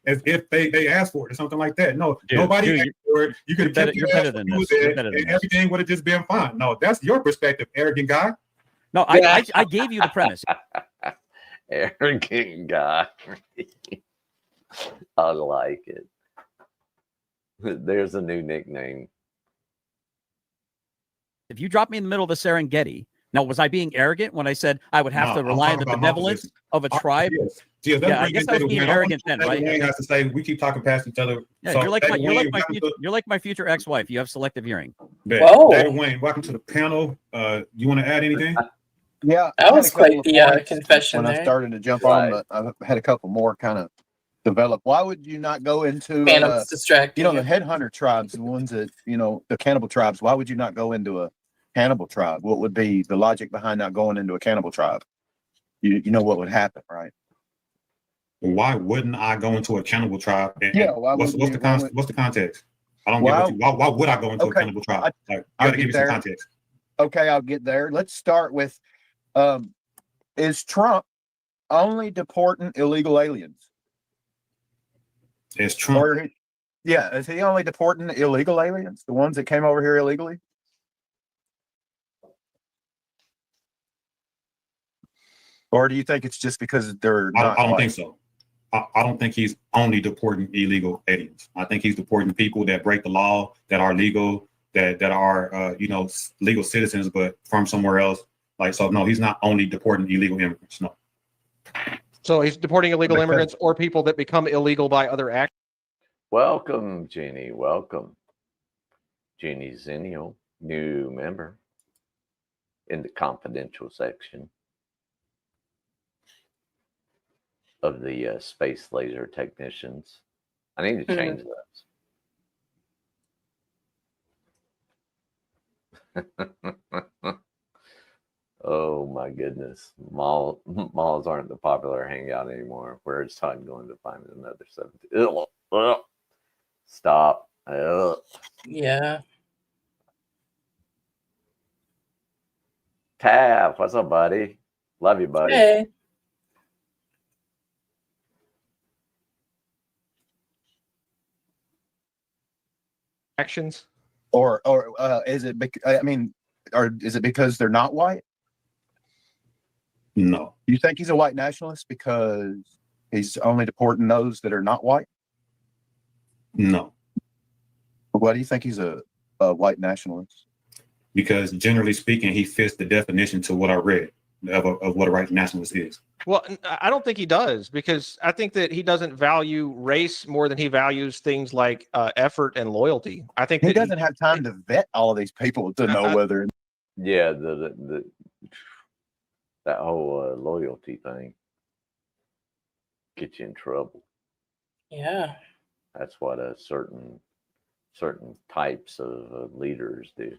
as if they asked for it or something like that. No, nobody asked for it. You could have you're better than this. And everything would have just been fine. No, that's your perspective, arrogant guy. No, I gave you the premise. Arrogant guy. I like it. There's a new nickname. If you drop me in the middle of the Serengeti, now was I being arrogant when I said I would have to rely on the benevolence of a tribe? Yes. Yeah, I guess I was being arrogant then, right? Has to say we keep talking past each other. Yeah, so you're like my future ex-wife. You have selective hearing. Whoa. David Wayne, welcome to the panel. You want to add anything? Yeah, That was quite the confession when there. I started to jump on, but I've had a couple more kind of develop. Why would you not go into distracting? the headhunter tribes, the ones that, the cannibal tribes? Why would you not go into a cannibal tribe? What would be the logic behind not going into a cannibal tribe? You know what would happen, right? Why wouldn't I go into a cannibal tribe? What's the context? I don't get why would I go into a cannibal tribe? You gotta give me some context. Okay, I'll get there. Let's start with is Trump only deporting illegal aliens? Is Trump? Is he only deporting illegal aliens, the ones that came over here illegally? Or do you think it's just because they're not? I don't think so. I don't think he's only deporting illegal aliens. I think he's deporting people that break the law, that are legal, that are legal citizens, but from somewhere else. No, he's not only deporting illegal immigrants. No. So he's deporting illegal immigrants or people that become illegal by other acts. Welcome, Jeannie. Welcome. Jeannie Zennial, new member. in the confidential section of the space laser technicians. I need to change those. Oh my goodness. Malls aren't the popular hangout anymore. Where it's time going to find another 17. Ugh. Stop. Ugh. Yeah. Tav, what's up, buddy? Love you, buddy. Hey. Actions. Or is it? I mean, or is it because they're not white? No. You think he's a white nationalist because he's only deporting those that are not white? No. Why do you think he's a white nationalist? Because generally speaking, he fits the definition to what I read of what a white nationalist is. Well, I don't think he does, because I think that he doesn't value race more than he values things like effort and loyalty. I think He that doesn't have time to vet all of these people to know whether. Yeah, that whole loyalty thing gets you in trouble. Yeah. That's what certain types of leaders do.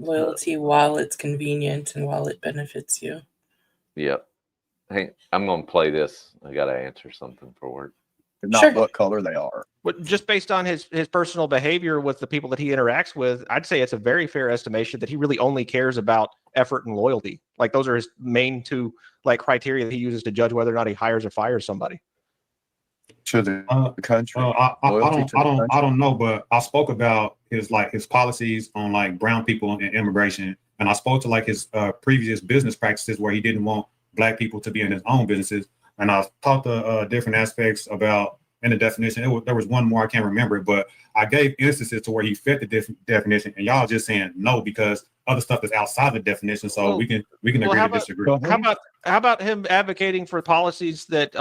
Loyalty while it's convenient and while it benefits you. Yep. Hey, I'm gonna play this. I gotta answer something for work. Not Sure. what color they are. But just based on his personal behavior with the people that he interacts with, I'd say it's a very fair estimation that he really only cares about effort and loyalty. Like those are his main two criteria that he uses to judge whether or not he hires or fires somebody. To the country. I Loyalty to the country. don't know, but I spoke about his policies on brown people and immigration, and I spoke to his previous business practices where he didn't want black people to be in his own businesses, and I talked the different aspects about in the definition. There was one more, I can't remember it, but I gave instances to where he fit the definition, and y'all just saying no because other stuff is outside the definition. So we can agree to disagree. How about him advocating for policies that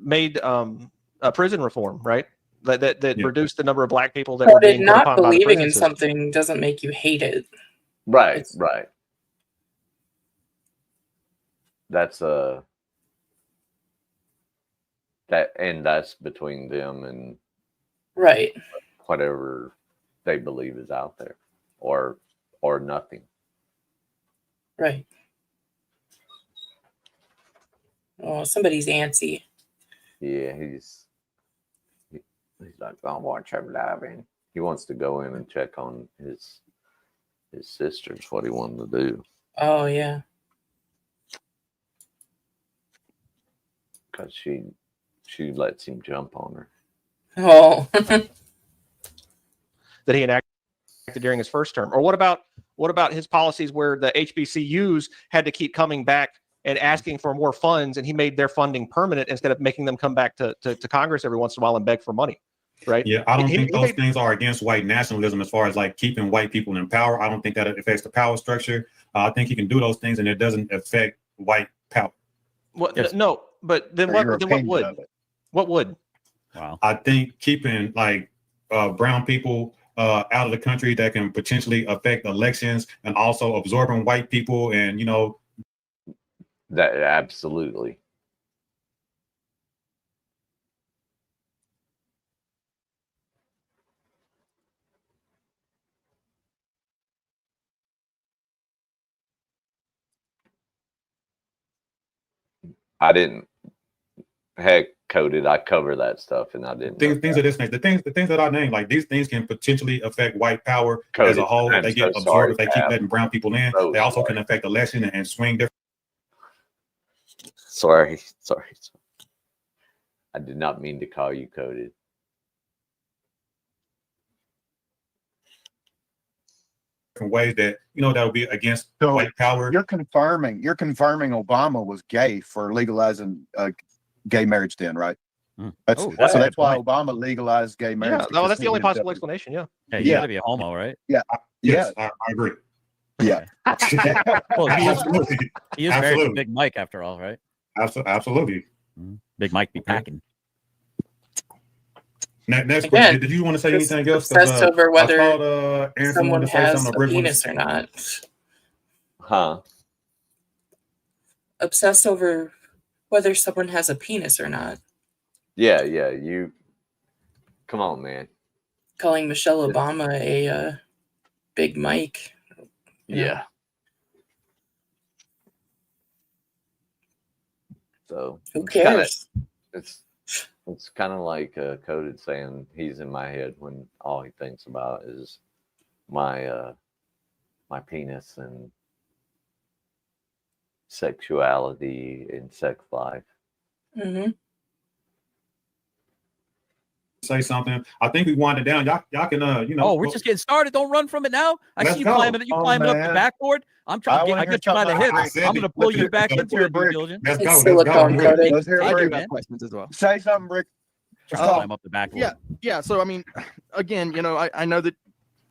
made prison reform, right? That reduced the number of black people that were But being put not upon by the believing prison in system. something doesn't make you hate it. Right. That's that's between them and Right. whatever they believe is out there, or nothing. Right. Oh, somebody's antsy. Yeah, he's like, I watch him living. He wants to go in and check on his sisters. What he wanted to do, Oh yeah. because she lets him jump on her. Oh. That he enacted during his first term. Or what about his policies where the HBCUs had to keep coming back and asking for more funds, and he made their funding permanent instead of making them come back to Congress every once in a while and beg for money, right? Yeah, I don't think those things are against white nationalism as far as keeping white people in power. I don't think that affects the power structure. I think he can do those things and it doesn't affect white power. Well, no, but then what would? What would? Wow. I think keeping brown people out of the country that can potentially affect elections, and also absorbing white people, and That absolutely. I didn't. Heck, coded. I cover that stuff, and I didn't. things of this nature. The things that I named, these things can potentially affect white power Coded. as a whole. If they get so absorbed, sorry, if they keep Pat. letting brown people in, So they also sorry. can affect election and swing different. Sorry. I did not mean to call you coded. Ways that that would be against So white power. You're confirming Obama was gay for legalizing gay marriage then, right? That's Oh, so that's a that's good why point. Obama legalized gay marriage. Yeah, no, because that's the he only ended up possible with- explanation. Yeah. Hey, you Yeah. got to be a homo, right? Yes, I agree. Yeah. Well, he is Absolutely. married to Absolutely. Big Mike after all, right? Absolutely. Big Mike be packing. Next Again, question. Did you want to say just anything else? obsessed over whether I thought Anson someone wanted to say has something. a Brick wanted penis or not. Huh? Obsessed over whether someone has a penis or not. Yeah, yeah. You come on, man. Calling Michelle Obama a Big Mike. Yeah. So Who it's kinda- cares? it's kind of like Coded saying he's in my head when all he thinks about is my my penis and sexuality and sex life. Mm-hmm. say something. I think we wind it down. Y'all can Oh, we're just getting started. Don't run from it now. I Let's see you go. climbing. You Oh, climbing up the man. backboard. I'm trying to get. I got you by the hip. I'm gonna pull you back into it, due diligence. Let's It's go. silicone Let's go. coated. Let's hear I it, do Rick. got questions as well. Say something, Rick. Just climb up the backboard. Yeah. So I mean, again, I know that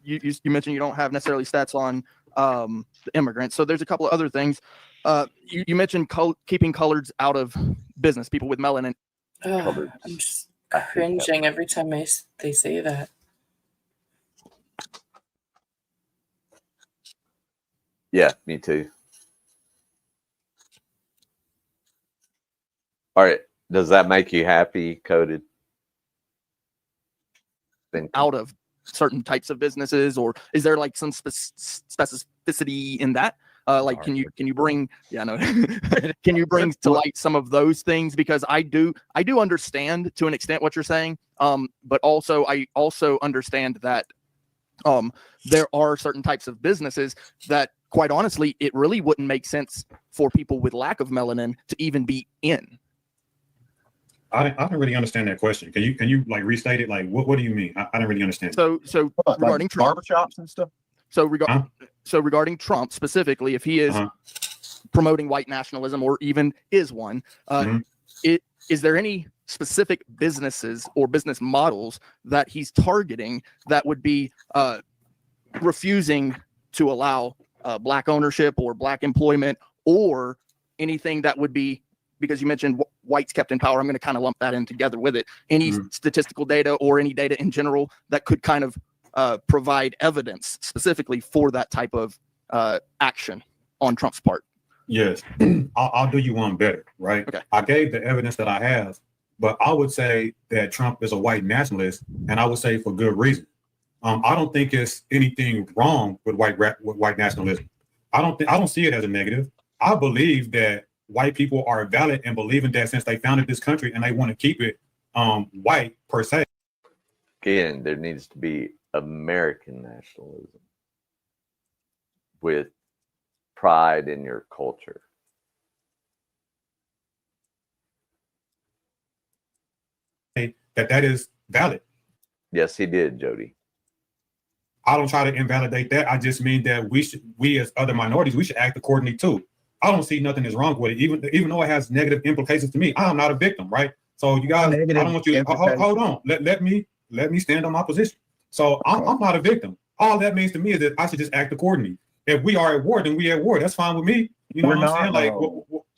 you mentioned you don't have necessarily stats on the immigrants. So there's a couple of other things. You mentioned keeping coloreds out of business. People with melanin. Oh, I'm just cringing every time they say that. Yeah, me too. All right. Does that make you happy, Coded? Then Out of certain types of businesses, or is there like some specificity in that? Like, can you bring? Yeah, no. Can you bring to light some of those things? Because I do understand to an extent what you're saying. But also I also understand that there are certain types of businesses that, quite honestly, it really wouldn't make sense for people with lack of melanin to even be in. I didn't really understand that question. Can you like restate it? Like what do you mean? I didn't really understand. So regarding Like Trump, barbershops and stuff. so regarding Trump specifically, if he is promoting white nationalism or even is one, is there any specific businesses or business models that he's targeting that would be refusing to allow black ownership or black employment, or anything that would be, because you mentioned whites kept in power, I'm going to kind of lump that in together with it, any statistical data or any data in general that could kind of provide evidence specifically for that type of action on Trump's part? Yes, I'll do you one better, right? Okay. I gave the evidence that I have, but I would say that Trump is a white nationalist, and I would say for good reason. I don't think it's anything wrong with white nationalism. I don't see it as a negative. I believe that white people are valid and believing that since they founded this country and they want to keep it white per se. again, there needs to be American nationalism with pride in your culture. That is valid. Yes, he did, Jody. I don't try to invalidate that. I just mean that we as other minorities, we should act accordingly too. I don't see nothing is wrong with it, even though it has negative implications to me. I'm not a victim, right? So you guys, I don't want you to hold on. Let me stand on my position. So I'm not a victim. All that means to me is that I should just act accordingly. If we are at war, then we at war. That's fine with me. You know what I'm saying? Like,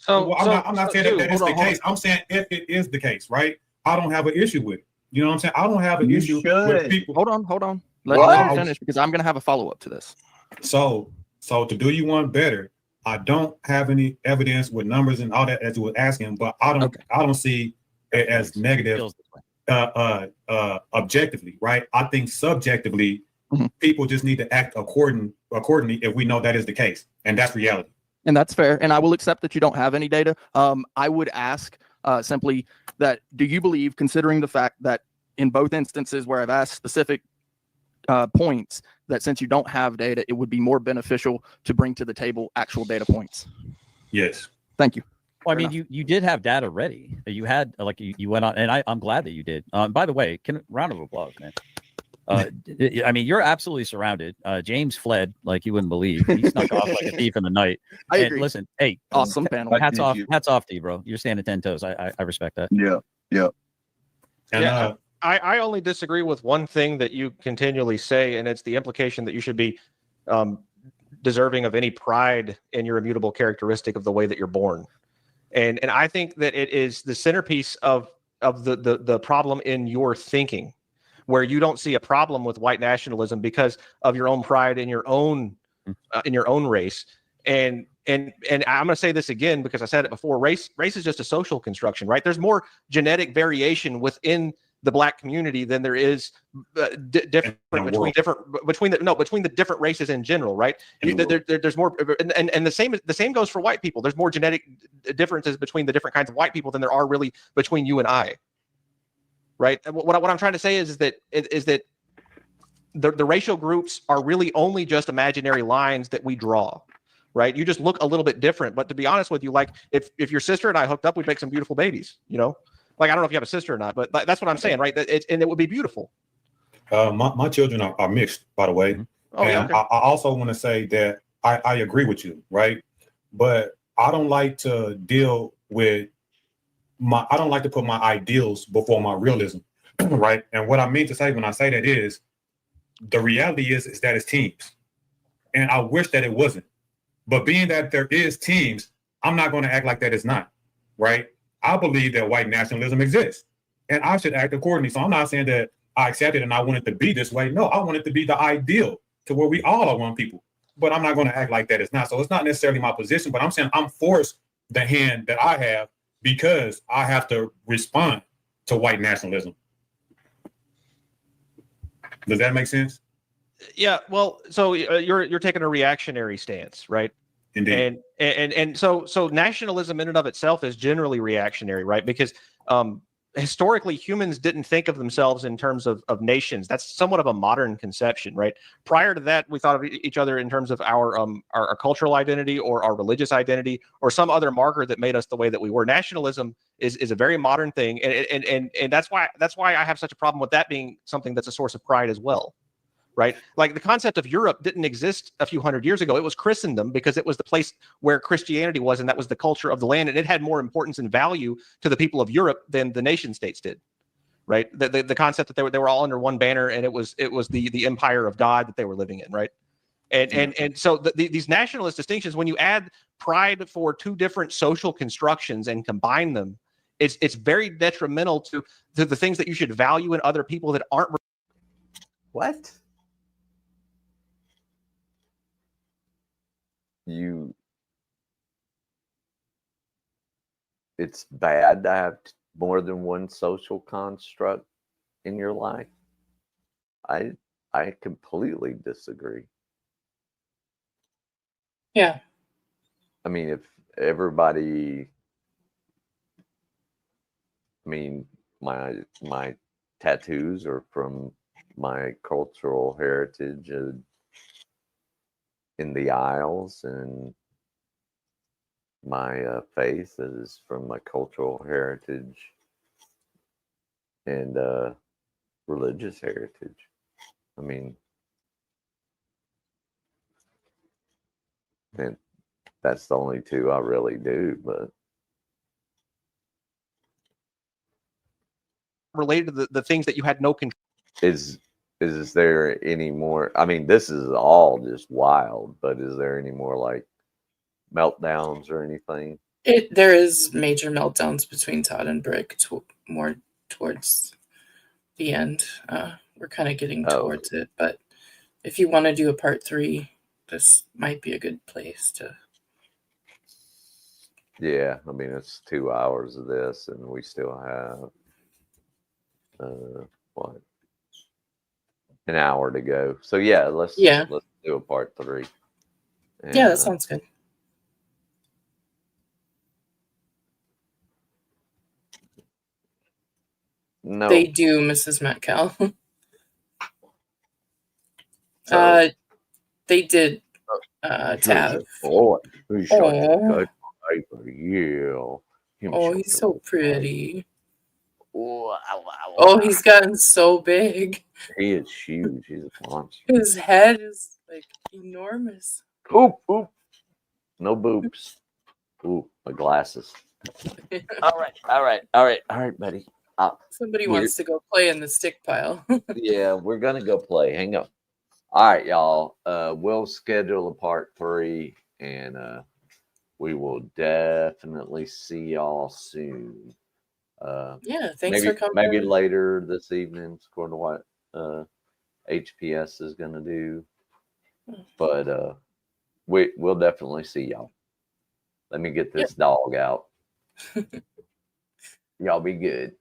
I'm not saying that it's the case. I'm saying if it is the case, right? I don't have an issue with it. You know what I'm saying? I don't have an issue with people. Hold on. Let me finish, because I'm going to have a follow-up to this. So to do you one better, I don't have any evidence with numbers and all that as you were asking, but I don't see it as negative objectively, right? I think subjectively, people just need to act accordingly if we know that is the case, and that's reality. And that's fair. And I will accept that you don't have any data. I would ask simply that, do you believe, considering the fact that in both instances where I've asked specific points, that since you don't have data, it would be more beneficial to bring to the table actual data points? Yes. Thank you. Well, I mean, you did have data ready. You had you went on, and I'm glad that you did. By the way, round of applause, man. I mean, you're absolutely surrounded. James fled like you wouldn't believe. He snuck off like a thief in the night. I agree. Listen, hey, awesome panel. Hats off to you, bro. You're standing 10 toes. I respect that. Yeah. And I only disagree with one thing that you continually say, and it's the implication that you should be deserving of any pride in your immutable characteristic of the way that you're born. And I think that it is the centerpiece of the problem in your thinking. where you don't see a problem with white nationalism because of your own pride in your own race. And I'm going to say this again because I said it before. Race is just a social construction, right? There's more genetic variation within the Black community than there is different between the different races in general, right? There's more, and the same goes for white people. There's more genetic differences between the different kinds of white people than there are really between you and I, right? And what I'm trying to say is that the racial groups are really only just imaginary lines that we draw. Right, you just look a little bit different. But to be honest with you, like if your sister and I hooked up, we'd make some beautiful babies. You know, like I don't know if you have a sister or not, but that's what I'm saying, right? And it would be beautiful. My children are mixed, by the way. Oh, and yeah, okay. I also want to say that I agree with you, right? But I don't like to deal with I don't like to put my ideals before my realism, right? And what I mean to say when I say that is, the reality is that it's teams, and I wish that it wasn't. But being that there is teams, I'm not going to act like that is not, right? I believe that white nationalism exists, and I should act accordingly. So I'm not saying that I accept it and I want it to be this way. No, I want it to be the ideal to where we all are one people. But I'm not going to act like that it's not. So it's not necessarily my position, but I'm saying I'm forced the hand that I have because I have to respond to white nationalism. Does that make sense? Yeah, well, so you're taking a reactionary stance, right? Indeed. And so nationalism in and of itself is generally reactionary, right? Because historically humans didn't think of themselves in terms of nations. That's somewhat of a modern conception, right? Prior to that, we thought of each other in terms of our cultural identity or our religious identity or some other marker that made us the way that we were. Nationalism is a very modern thing, and that's why I have such a problem with that being something that's a source of pride as well. Right? Like the concept of Europe didn't exist a few hundred years ago. It was Christendom because it was the place where Christianity was, and that was the culture of the land. And it had more importance and value to the people of Europe than the nation states did. Right? The concept that they were all under one banner, and it was the empire of God that they were living in, right? And so these nationalist distinctions, when you add pride for two different social constructions and combine them, it's very detrimental to the things that you should value in other people that aren't. What? It's bad to have more than one social construct in your life. I completely disagree. Yeah. I mean, if everybody, I mean, my tattoos are from my cultural heritage in the Isles, and my faith is from my cultural heritage and religious heritage. I mean, and that's the only two I really do, but related to the things that you had no control. Is there any more? I mean, this is all just wild, but is there any more like meltdowns or anything? There is major meltdowns between Todd and Brick more towards the end. We're kind of getting towards it, but if you want to do a part 3, this might be a good place to. Yeah, I mean, it's 2 hours of this, and we still have what, an hour to go. So yeah, let's do a part 3. And, yeah, that sounds good. No, they do, Mrs. Metcalf. So, they did. Tav. Boy, he's such a Aw. good paper. Yeah. Oh, he's so pretty. Wow. Oh, he's gotten so big. He is huge. He's a monster. His head is like enormous. Oop, oop. No boobs. Ooh, my glasses. All right, buddy. Somebody wants to go play in the stick pile. Yeah, we're gonna go play. Hang on. All right, y'all. We'll schedule a part 3, and we will definitely see y'all soon. Yeah, thanks for coming. Maybe later this evening, according to what HPS is gonna do. But we'll definitely see y'all. Let me get this dog out. Y'all be good.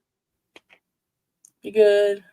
Be good.